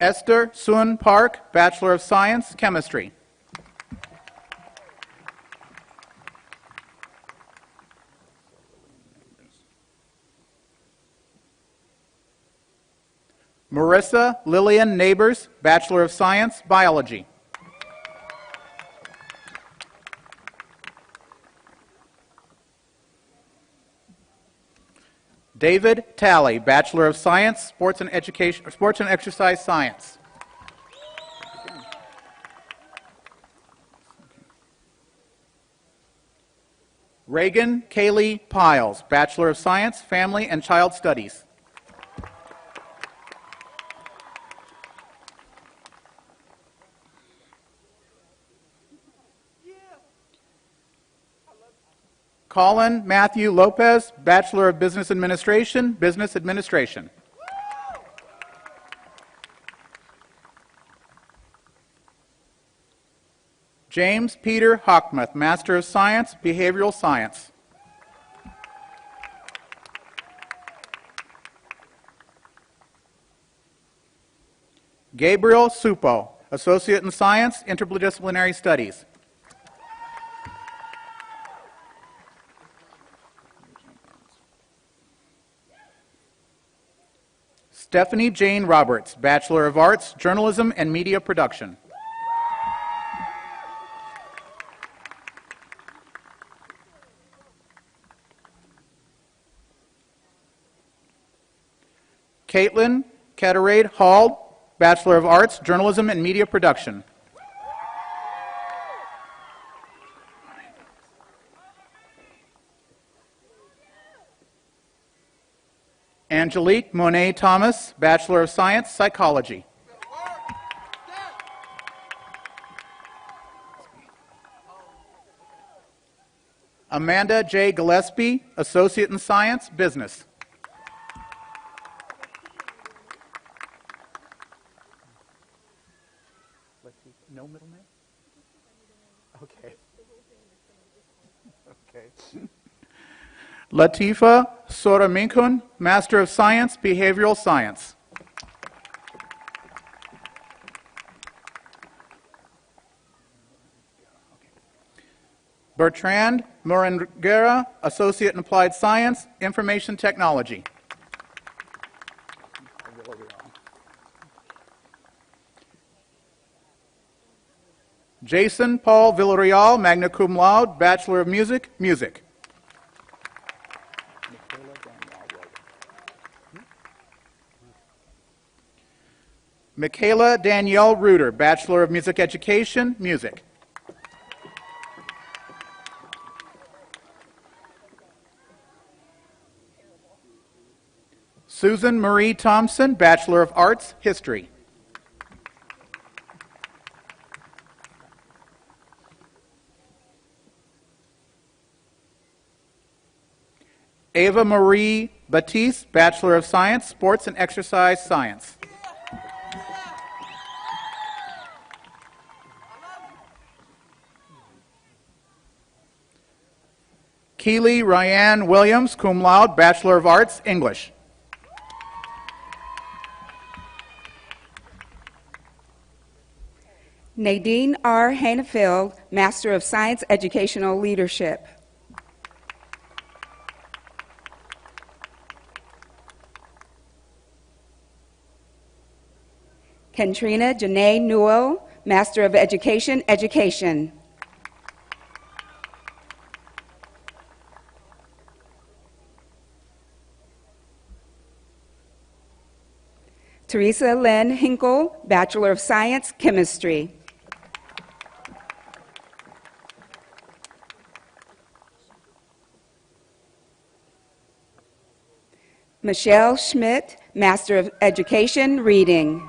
Esther Sun Park, Bachelor of Science, Chemistry. Marissa Lillian Neighbors, Bachelor of Science, Biology. David Talley, Bachelor of Science, Sports and Exercise Science. Reagan Kaylee Piles, Bachelor of Science, Family and Child Studies. Colin Matthew Lopez, Bachelor of Business Administration, Business Administration. James Peter Hockmuth, Master of Science, Behavioral Science. Gabriel Supo, Associate in Science, Interdisciplinary Studies. Stephanie Jane Roberts, Bachelor of Arts, Journalism and Media Production. Caitlin Catterade Hall, Bachelor of Arts, Journalism and Media Production. Angelique Monet Thomas, Bachelor of Science, Psychology. Amanda J. Gillespie, Associate in Science, Business. No middle name? Okay. Okay. Latifa Soraminkun, Master of Science, Behavioral Science. Bertrand Morangera, Associate in Applied Science, Information Technology. Jason Paul Villarreal, magna cum laude, Bachelor of Music, Music. Michaela Danielle Reuter, Bachelor of Music Education, Music. Susan Marie Thompson, Bachelor of Arts, History. Ava Marie Batiste, Bachelor of Science, Sports and Exercise Science. Keely Ryan Williams, cum laude, Bachelor of Arts, English. Nadine R. Hanefield, Master of Science, Educational Leadership. Kentrina Janae Newell, Master of Education, Education. Teresa Lynn Hinkle, Bachelor of Science, Chemistry. Michelle Schmidt, Master of Education, Reading.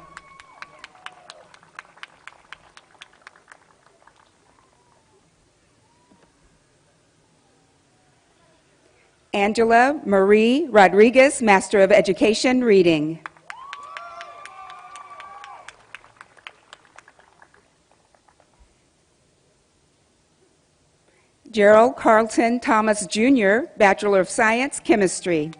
Angela Marie Rodriguez, Master of Education, Reading. Gerald Carlton Thomas, Jr., Bachelor of Science, Chemistry.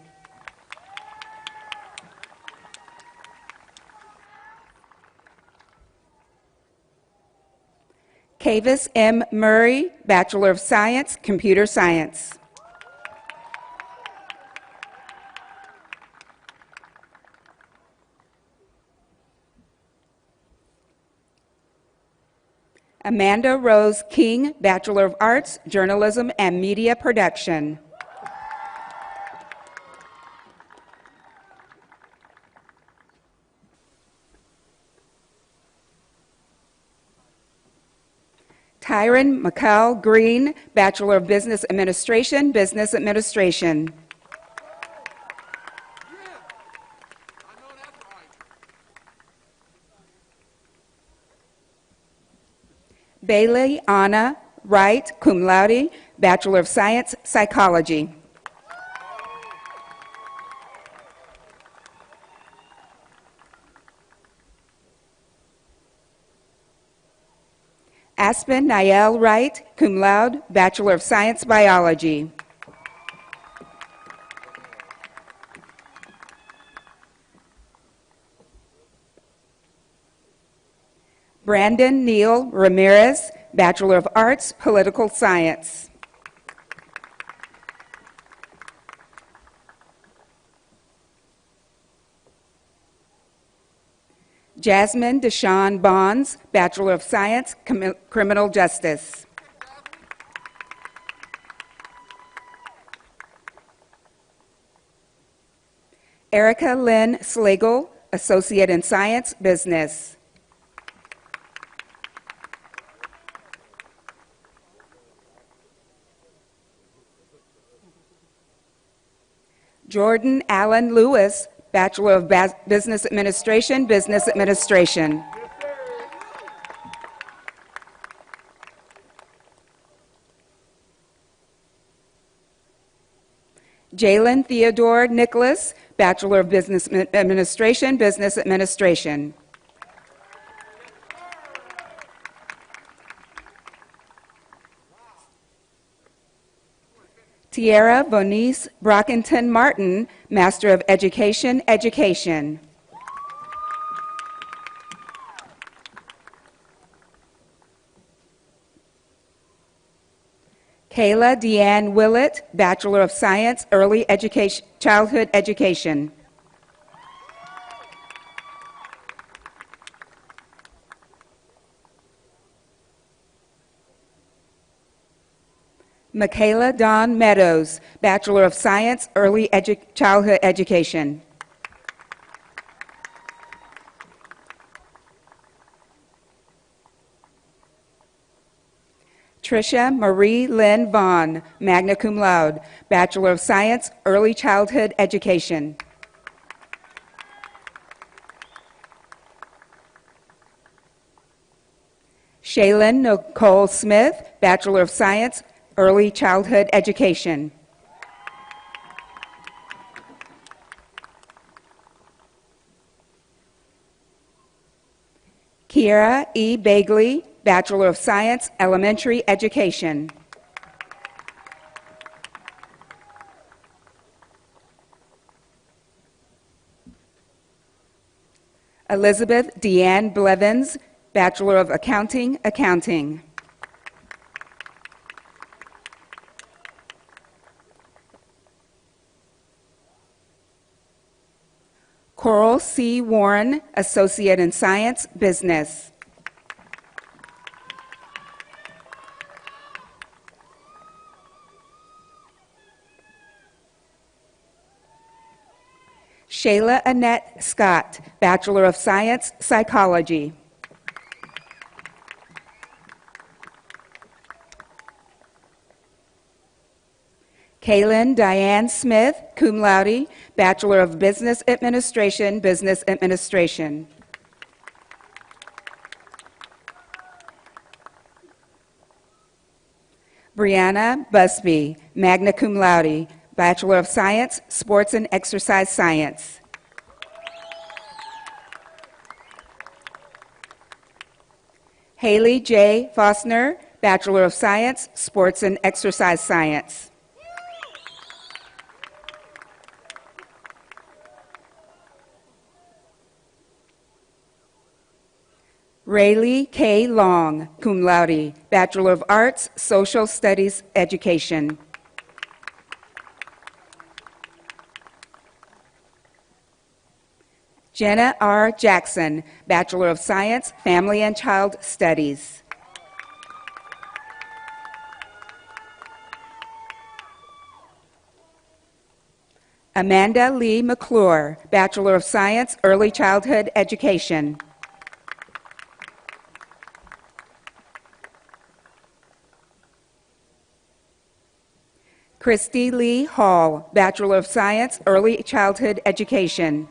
Kavis M. Murray, Bachelor of Science, Computer Science. Amanda Rose King, Bachelor of Arts, Journalism and Media Production. Tyron McCall Green, Bachelor of Business Administration, Business Administration. Bailey Anna Wright, cum laude, Bachelor of Science, Psychology. Aspen Niall Wright, cum laude, Bachelor of Science, Biology. Brandon Neil Ramirez, Bachelor of Arts, Political Science. Jasmine Deshawn Bonds, Bachelor of Science, Criminal Justice. Erica Lynn Slagle, Associate in Science, Business. Jordan Allen Lewis, Bachelor of Business Administration, Business Administration. Jalen Theodore Nicholas, Bachelor of Business Administration, Business Administration. Tierra Bonice Brockington Martin, Master of Education, Education. Kayla Deanne Willett, Bachelor of Science, Early Education, Childhood Education. Michaela Dawn Meadows, Bachelor of Science, Early Childhood Education. Tricia Marie Lynn Vaughn, magna cum laude, Bachelor of Science, Early Childhood Education. Shaylin Nicole Smith, Bachelor of Science, Early Childhood Education. Kiera E. Bagley, Bachelor of Science, Elementary Education. Elizabeth Deanne Blevins, Bachelor of Accounting, Accounting. Coral C. Warren, Associate in Science, Business. Shayla Annette Scott, Bachelor of Science, Psychology. Kaylin Diane Smith, cum laude, Bachelor of Business Administration, Business Administration. Brianna Busby, magna cum laude, Bachelor of Science, Sports and Exercise Science. Haley J. Fosner, Bachelor of Science, Sports and Exercise Science. Rayleigh K. Long, cum laude, Bachelor of Arts, Social Studies Education. Jenna R. Jackson, Bachelor of Science, Family and Child Studies. Amanda Lee McClure, Bachelor of Science, Early Childhood Education. Christy Lee Hall, Bachelor of Science, Early Childhood Education.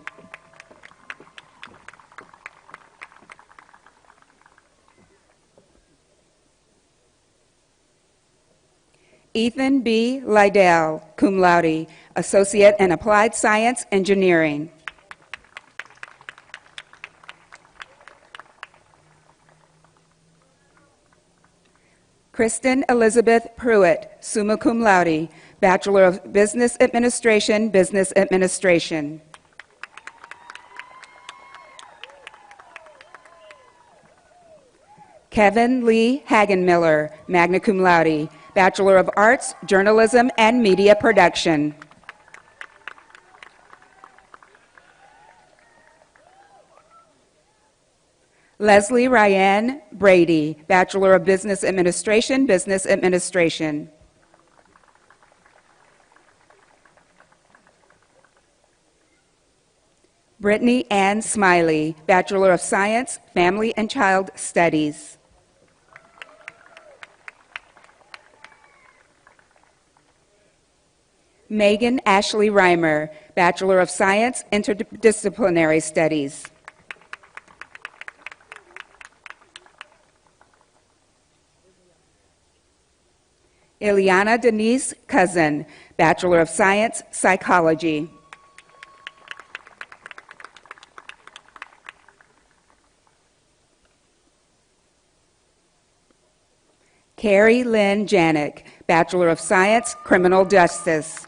Ethan B. Lydell, cum laude, Associate in Applied Science Engineering. Kristen Elizabeth Pruitt, summa cum laude, Bachelor of Business Administration, Business Administration. Kevin Lee Hagenmiller, magna cum laude, Bachelor of Arts, Journalism and Media Production. Leslie Ryan Brady, Bachelor of Business Administration, Business Administration. Brittany Ann Smiley, Bachelor of Science, Family and Child Studies. Megan Ashley Reimer, Bachelor of Science, Interdisciplinary Studies. Ileana Denise Cousin, Bachelor of Science, Psychology. Carrie Lynn Janik, Bachelor of Science, Criminal Justice.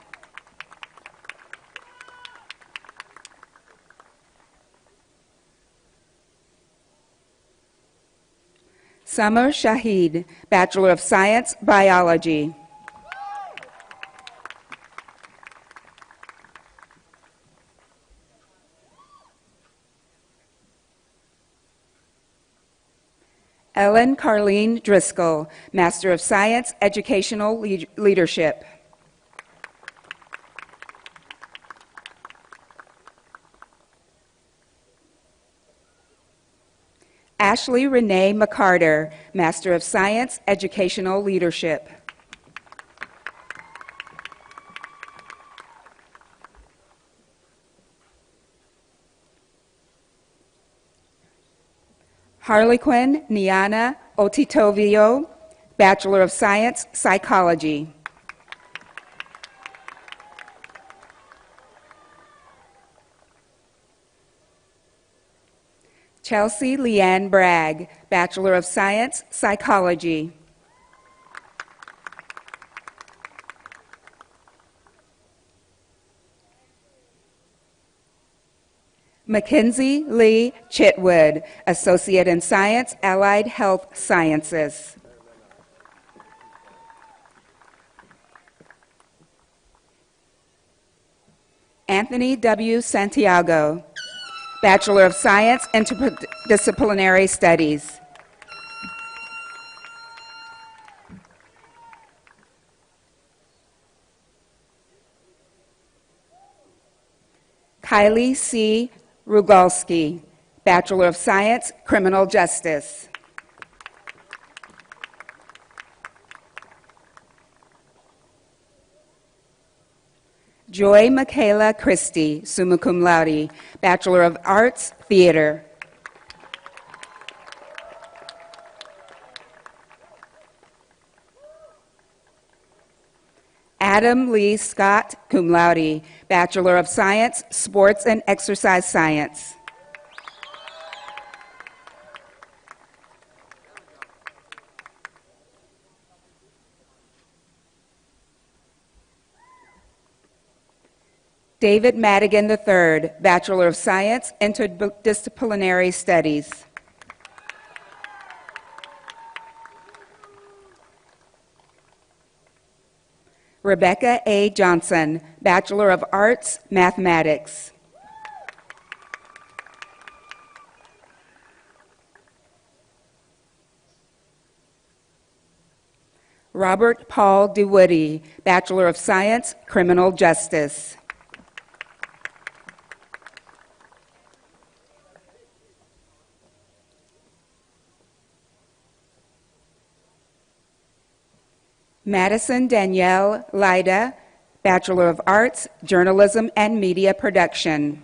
Summer Shahid, Bachelor of Science, Biology. Ellen Carleen Driscoll, Master of Science, Educational Leadership. Ashley Renee McCarter, Master of Science, Educational Leadership. Harlequin Niana Otitovio, Bachelor of Science, Psychology. Chelsea Leanne Bragg, Bachelor of Science, Psychology. Mackenzie Lee Chitwood, Associate in Science, Allied Health Sciences. Anthony W. Santiago, Bachelor of Science, Interdisciplinary Studies. Kylie C. Rugalski, Bachelor of Science, Criminal Justice. Joy Michaela Christie, summa cum laude, Bachelor of Arts, Theater. Adam Lee Scott, cum laude, Bachelor of Science, Sports and Exercise Science. David Madigan III, Bachelor of Science, Interdisciplinary Studies. Rebecca A. Johnson, Bachelor of Arts, Mathematics. Robert Paul DeWoody, Bachelor of Science, Criminal Justice. Madison Danielle Lida, Bachelor of Arts, Journalism and Media Production.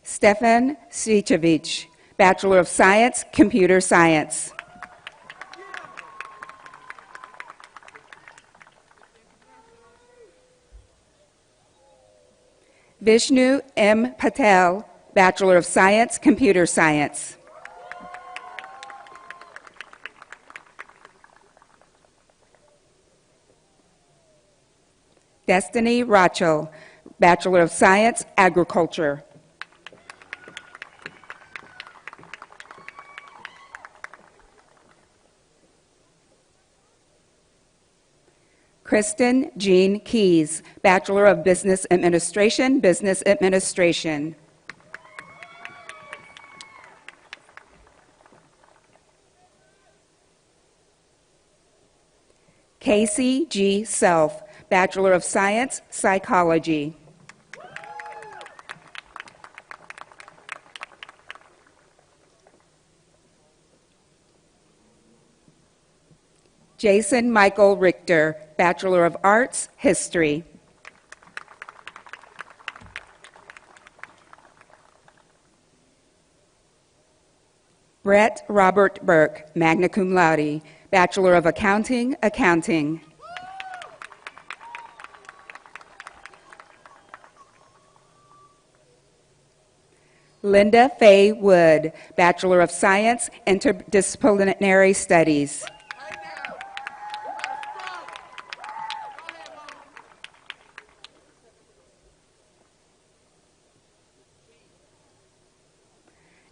Stefan Sichevich, Bachelor of Science, Computer Science. Vishnu M. Patel, Bachelor of Science, Computer Science. Destiny Rachel, Bachelor of Science, Agriculture. Kristen Jean Keys, Bachelor of Business Administration, Business Administration. Casey G. Self, Bachelor of Science, Psychology. Jason Michael Richter, Bachelor of Arts, History. Brett Robert Burke, magna cum laude, Bachelor of Accounting, Accounting. Linda Faye Wood, Bachelor of Science, Interdisciplinary Studies.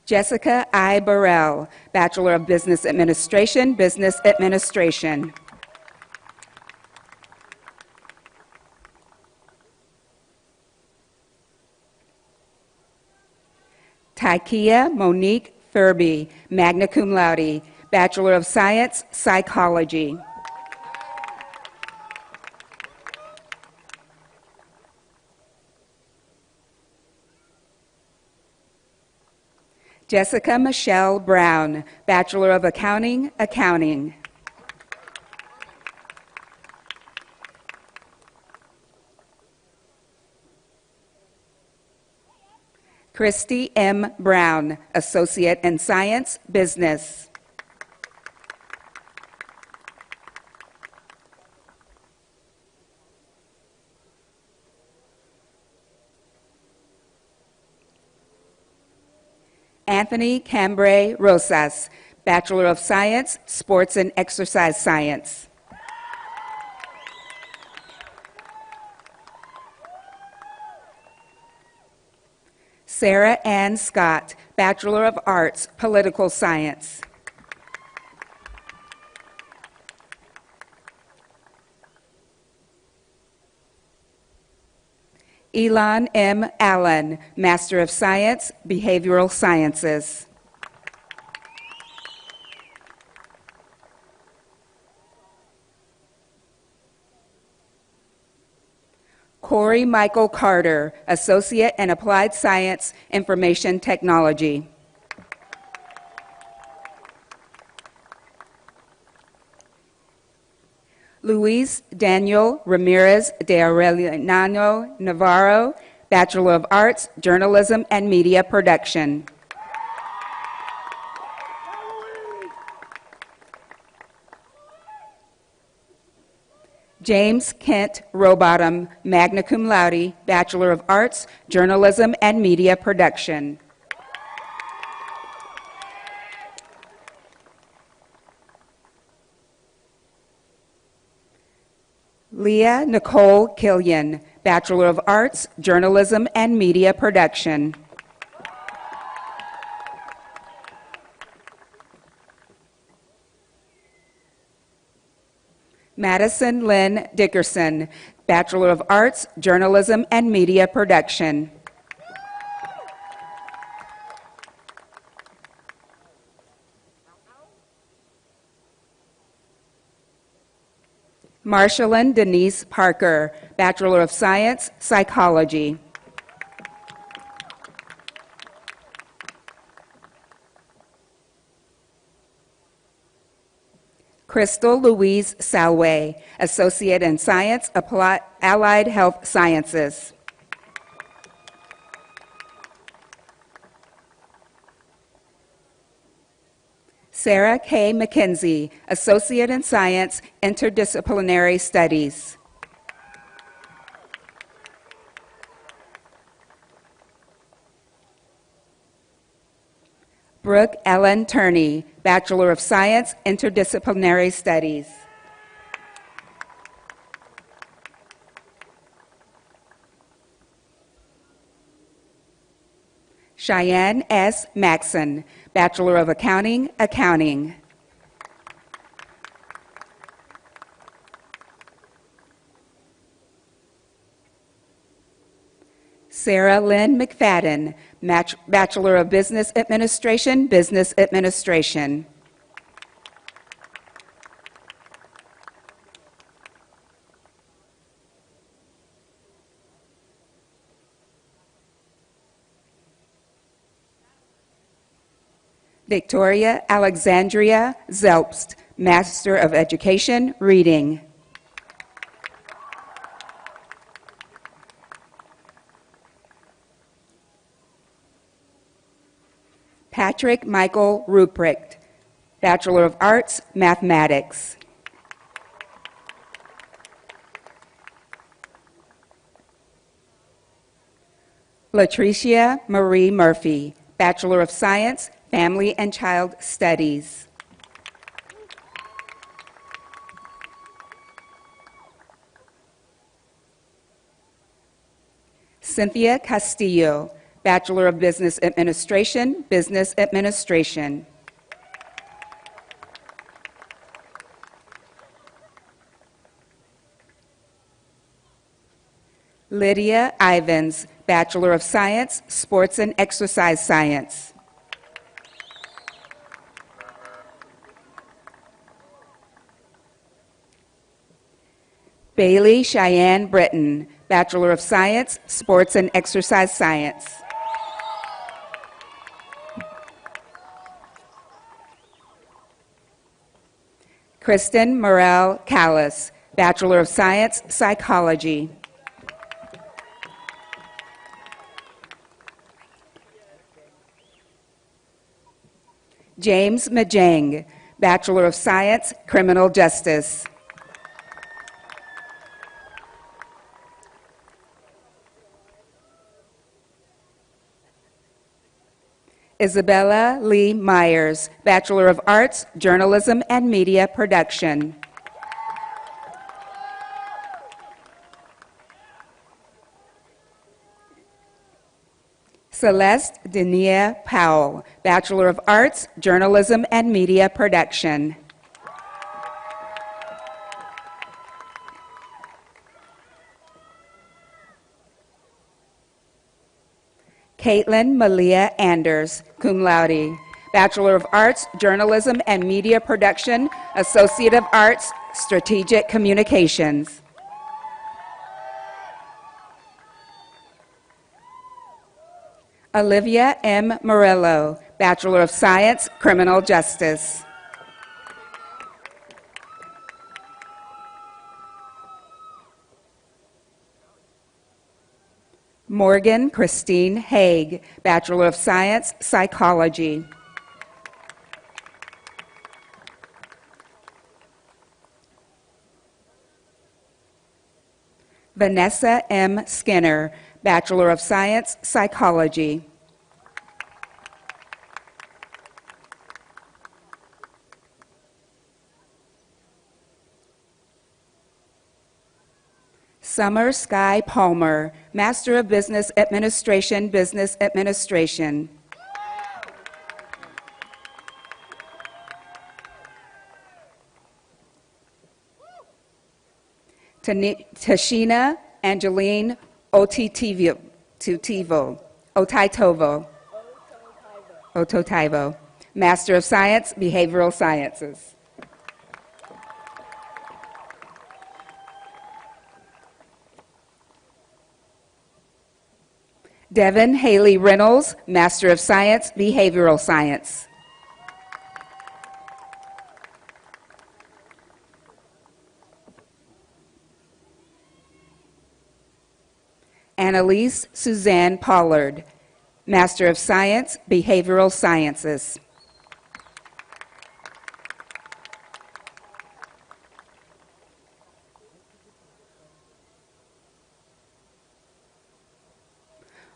Jessica I. Burrell, Bachelor of Business Administration, Business Administration. Tykia Monique Furby, magna cum laude, Bachelor of Science, Psychology. Jessica Michelle Brown, Bachelor of Accounting, Accounting. Christy M. Brown, Associate in Science, Business. Anthony Cambray Rosas, Bachelor of Science, Sports and Exercise Science. Sarah Ann Scott, Bachelor of Arts, Political Science. Elon M. Allen, Master of Science, Behavioral Sciences. Corey Michael Carter, Associate in Applied Science, Information Technology. Luis Daniel Ramirez de Arellano Navarro, Bachelor of Arts, Journalism and Media Production. James Kent Rowbottom, magna cum laude, Bachelor of Arts, Journalism and Media Production. Leah Nicole Killian, Bachelor of Arts, Journalism and Media Production. Madison Lynn Dickerson, Bachelor of Arts, Journalism and Media Production. Marshalyn Denise Parker, Bachelor of Science, Psychology. Crystal Louise Salway, Associate in Science, Allied Health Sciences. Sarah K. McKenzie, Associate in Science, Interdisciplinary Studies. Brooke Ellen Turney, Bachelor of Science, Interdisciplinary Studies. Cheyenne S. Maxon, Bachelor of Accounting, Accounting. Sarah Lynn McFadden, Bachelor of Business Administration, Business Administration. Victoria Alexandria Zelpst, Master of Education, Reading. Patrick Michael Ruprecht, Bachelor of Arts, Mathematics. Latricia Marie Murphy, Bachelor of Science, Family and Child Studies. Cynthia Castillo, Bachelor of Business Administration, Business Administration. Lydia Ivins, Bachelor of Science, Sports and Exercise Science. Bailey Cheyenne Britton, Bachelor of Science, Sports and Exercise Science. Kristen Morel Callis, Bachelor of Science, Psychology. James Majang, Bachelor of Science, Criminal Justice. Isabella Lee Myers, Bachelor of Arts, Journalism and Media Production. Celeste Denia Powell, Bachelor of Arts, Journalism and Media Production. Caitlin Malia Anders, cum laude, Bachelor of Arts, Journalism and Media Production, Associate of Arts, Strategic Communications. Olivia M. Morello, Bachelor of Science, Criminal Justice. Morgan Christine Haig, Bachelor of Science, Psychology. Vanessa M. Skinner, Bachelor of Science, Psychology. Summer Sky Palmer, Master of Business Administration, Business Administration. Tashina Angeline Ototaivo, Master of Science, Behavioral Sciences. Devin Haley Reynolds, Master of Science, Behavioral Science. Annalise Suzanne Pollard, Master of Science, Behavioral Sciences.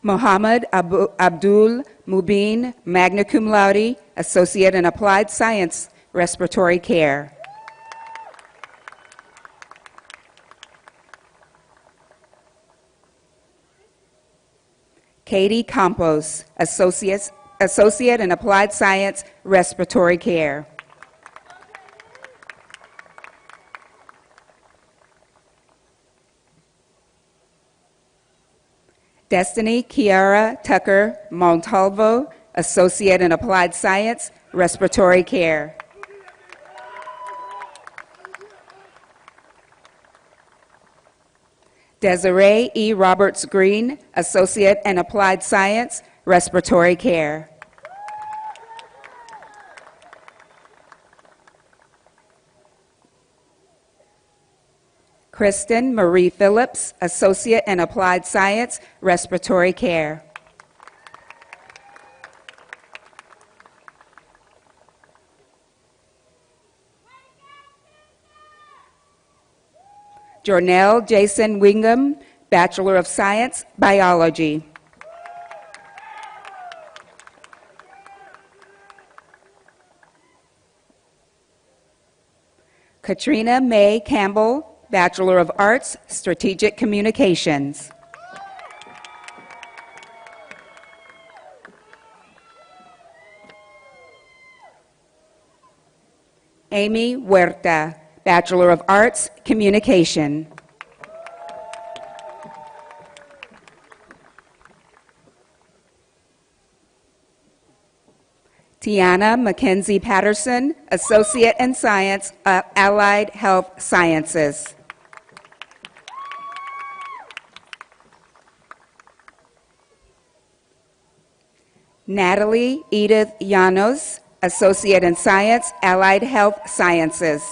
Mohammed Abdul Mubin, magna cum laude, Associate in Applied Science, Respiratory Care. Katie Campos, Associate in Applied Science, Respiratory Care. Destiny Kiara Tucker Montalvo, Associate in Applied Science, Respiratory Care. Desiree E. Roberts Green, Associate in Applied Science, Respiratory Care. Kristen Marie Phillips, Associate in Applied Science, Respiratory Care. Jornell Jason Wingham, Bachelor of Science, Biology. Katrina May Campbell, Bachelor of Arts, Strategic Communications. Amy Huerta, Bachelor of Arts, Communication. Tiana Mackenzie Patterson, Associate in Science, Allied Health Sciences. Natalie Edith Llanos, Associate in Science, Allied Health Sciences.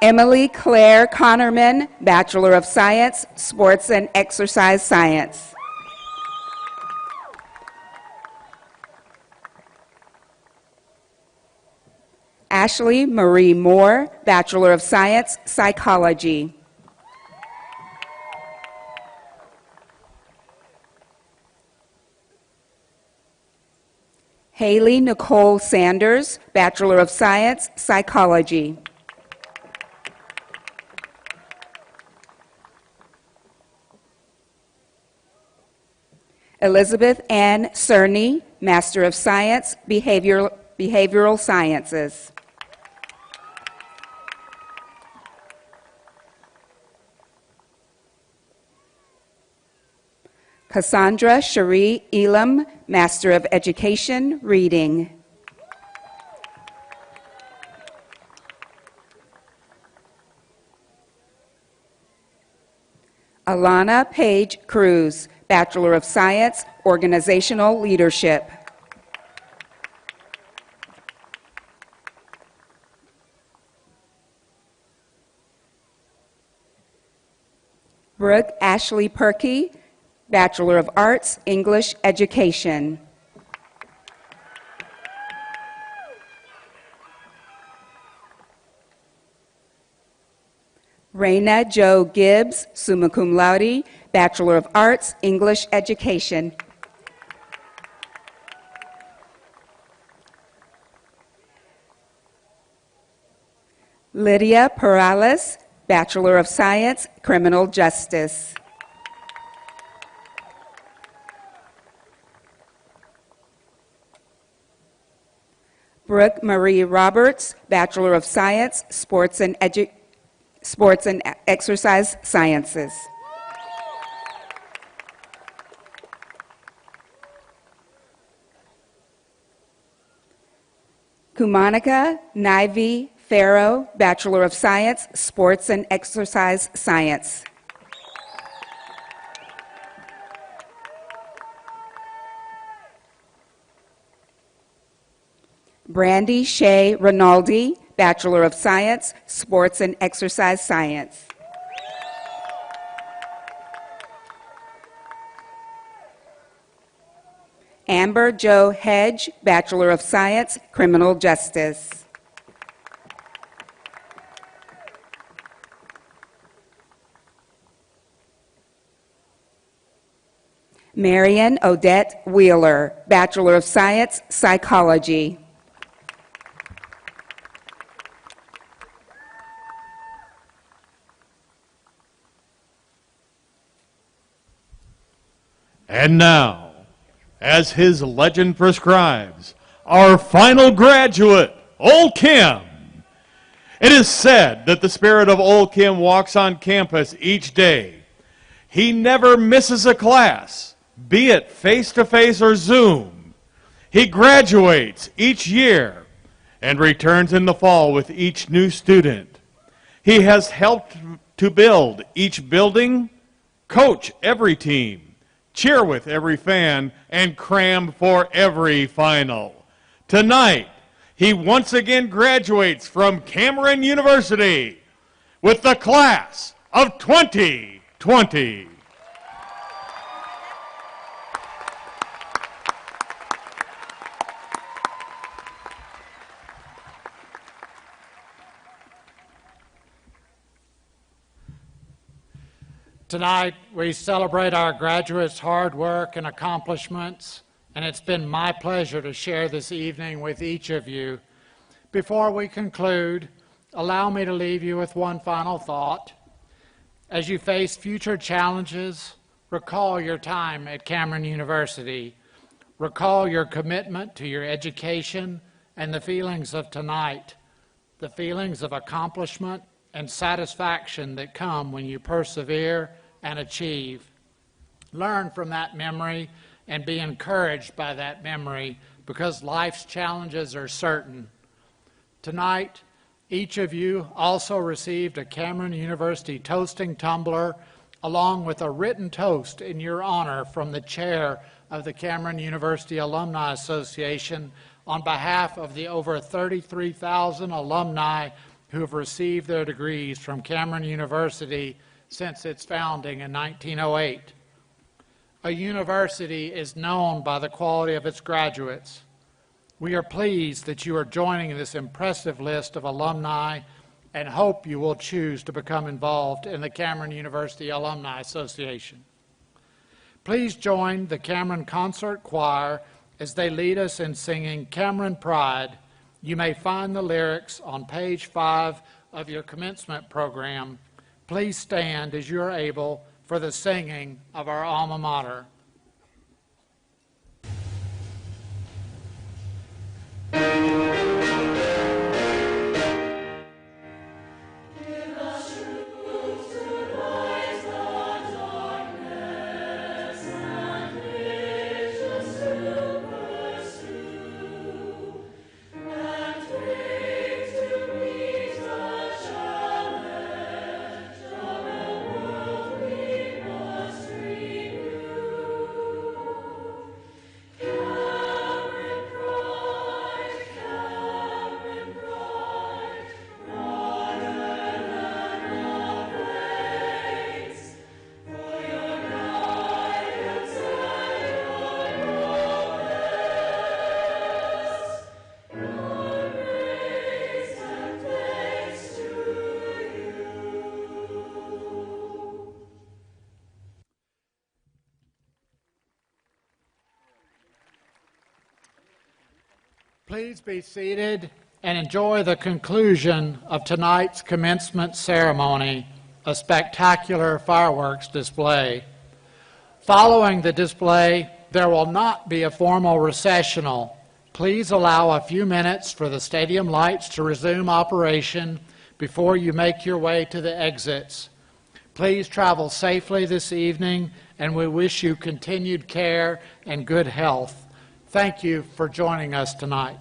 Emily Claire Connerman, Bachelor of Science, Sports and Exercise Science. Ashley Marie Moore, Bachelor of Science, Psychology. Haley Nicole Sanders, Bachelor of Science, Psychology. Elizabeth Ann Cerny, Master of Science, Behavioral Sciences. Cassandra Cherie Elam, Master of Education, Reading. Alana Page Cruz, Bachelor of Science, Organizational Leadership. Brooke Ashley Perkey, Bachelor of Arts, English Education. Raina Jo Gibbs, summa cum laude, Bachelor of Arts, English Education. Lydia Perales, Bachelor of Science, Criminal Justice. Brooke Marie Roberts, Bachelor of Science, Sports and Exercise Sciences. Kumanika Naivi Farrow, Bachelor of Science, Sports and Exercise Science. Brandy Shea Rinaldi, Bachelor of Science, Sports and Exercise Science. Amber Jo Hedge, Bachelor of Science, Criminal Justice. Marion Odette Wheeler, Bachelor of Science, Psychology. And now, as his legend prescribes, our final graduate, Ol Kim. It is said that the spirit of Ol Kim walks on campus each day. He never misses a class, be it face-to-face or Zoom. He graduates each year and returns in the fall with each new student. He has helped to build each building, coach every team, cheer with every fan, and cram for every final. Tonight, he once again graduates from Cameron University with the class of 2020. Tonight, we celebrate our graduates' hard work and accomplishments, and it's been my pleasure to share this evening with each of you. Before we conclude, allow me to leave you with one final thought. As you face future challenges, recall your time at Cameron University. Recall your commitment to your education and the feelings of tonight, the feelings of accomplishment and satisfaction that come when you persevere and achieve. Learn from that memory and be encouraged by that memory, because life's challenges are certain. Tonight, each of you also received a Cameron University toasting tumbler along with a written toast in your honor from the chair of the Cameron University Alumni Association on behalf of the over 33,000 alumni who have received their degrees from Cameron University since its founding in 1908. A university is known by the quality of its graduates. We are pleased that you are joining this impressive list of alumni and hope you will choose to become involved in the Cameron University Alumni Association. Please join the Cameron Concert Choir as they lead us in singing Cameron Pride. You may find the lyrics on page 5 of your commencement program. Please stand as you are able for the singing of our alma mater. Please be seated and enjoy the conclusion of tonight's commencement ceremony, a spectacular fireworks display. Following the display, there will not be a formal recessional. Please allow a few minutes for the stadium lights to resume operation before you make your way to the exits. Please travel safely this evening, and we wish you continued care and good health. Thank you for joining us tonight.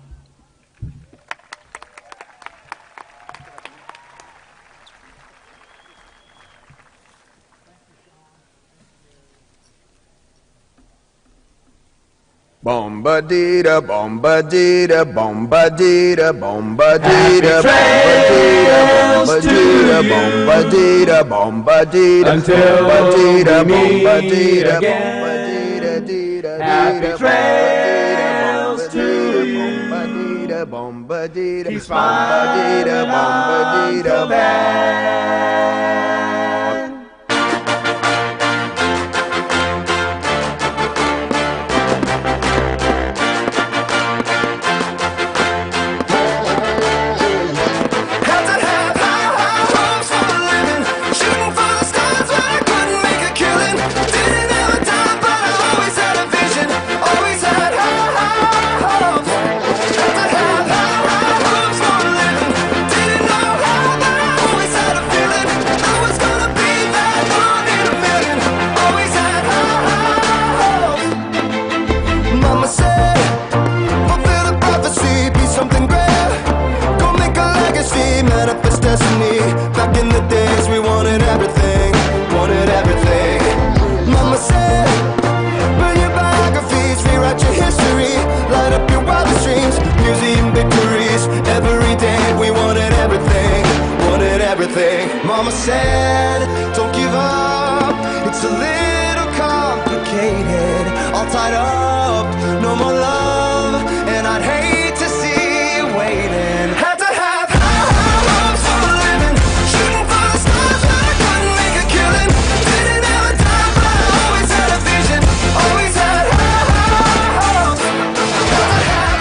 Bomba-dee-da, bomba-dee-da, bomba-dee-da, bomba-dee-da, bomba-dee-da, bomba-dee-da, bomba-dee-da, Until bomba-dee-da, we meet bomba-dee-da, again. bomba-dee-da, Happy trails to you. bomba-dee-da, bomba-dee-da, Keep smiling bomba-dee-da, bomba-dee-da, until then. Had to have high hopes for a living, shooting for the stars when I couldn't make a killing. Didn't have a dime, but I always had a vision. Always had high hopes. Had to have high hopes for a living. Didn't know how, but I always had a feeling I was gonna be that one in a million. Always had high hopes. Mama said, fulfill the prophecy, be something great. Go make a legacy, manifest destiny. Back in the days we wanted everything, wanted everything. Mama said, burn your biographies, rewrite your history, light up your wildest dreams, museum victories. Every day we wanted everything, wanted everything. Mama said, don't give up, it's a little complicated, all tied up, no more love, and I'd hate to see you waiting. Had to have high hopes for a living, shooting for the stars when I couldn't make a killing. Didn't have a dime, but I always had a vision. Always had high hopes. Had to have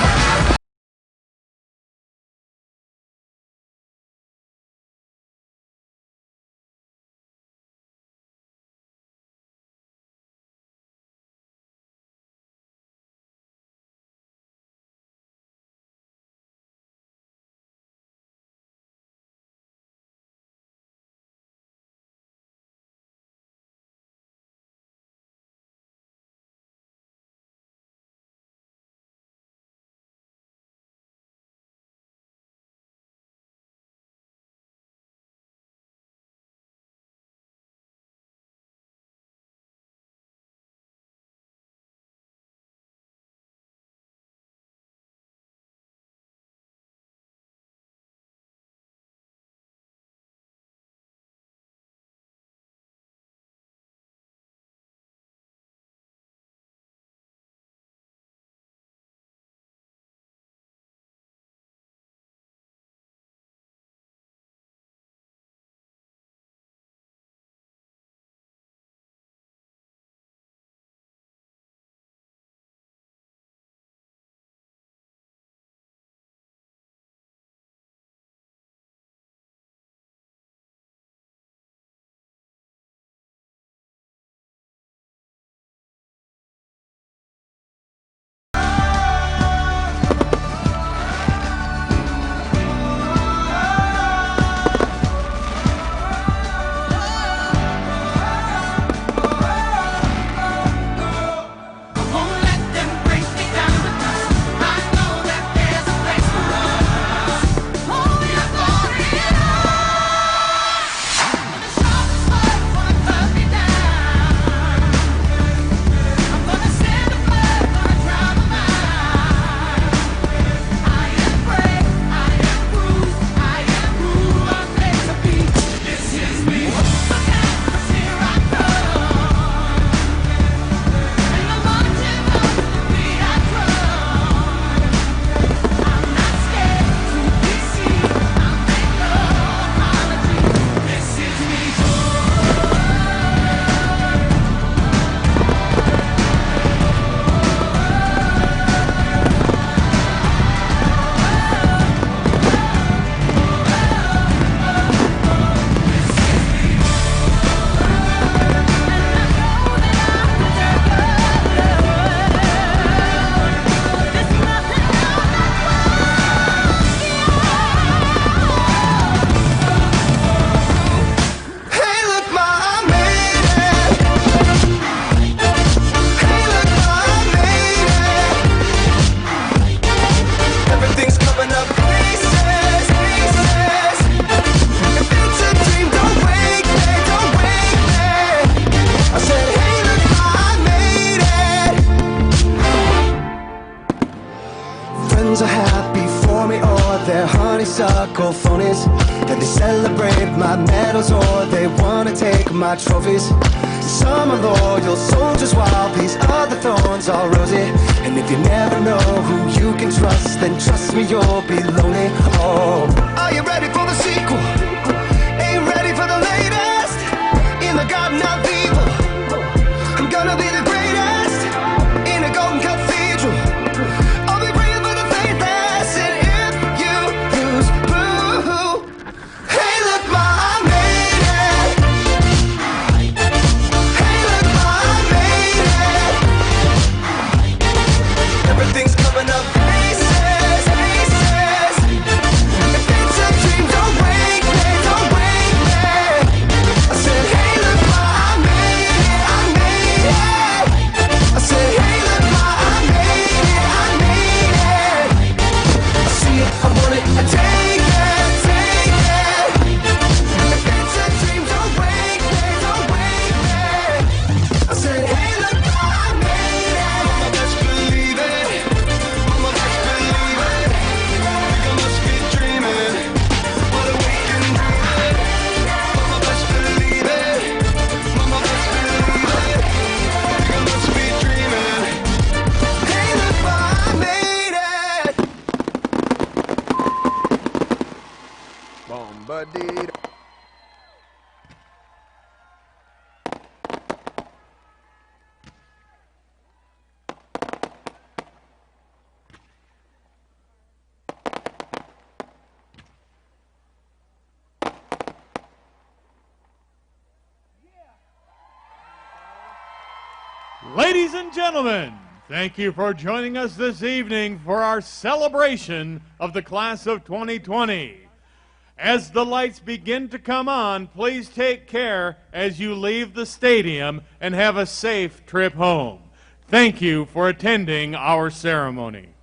honeysuckle phonies, and they celebrate my medals or they wanna take my trophies. Some are loyal soldiers while these other thorns are rosy. And if you never know who you can trust, then trust me, you'll be lonely. Oh, are you ready for the sequel? Ain't ready for the latest? In the garden of evil, I'm gonna be the greatest. In a golden cathedral, I'll be praying for the faithless. And if you lose, boo-hoo. Hey, look, Ma, I made it. Hey, look, Ma, I made it. Everything's coming up aces, aces. If it's a dream, don't wake me, don't wake me. I said, hey, look, Ma, I made it, I made it. I said, hey, look, Ma, I made it, I made it. I see it, I want it, I take it, take it. If it's a dream, don't wake me, don't wake me. I said, hey, look, Ma, I made it. Mama, best believe it. Mama, best believe it. Think I must be dreaming. What a weekend dreaming. Mama, best believe it. Mama, best believe it. Think I must be dreaming. Hey, look, Ma, I made it. Bombadita. Ladies and gentlemen, thank you for joining us this evening for our celebration of the class of 2020. As the lights begin to come on, please take care as you leave the stadium and have a safe trip home. Thank you for attending our ceremony.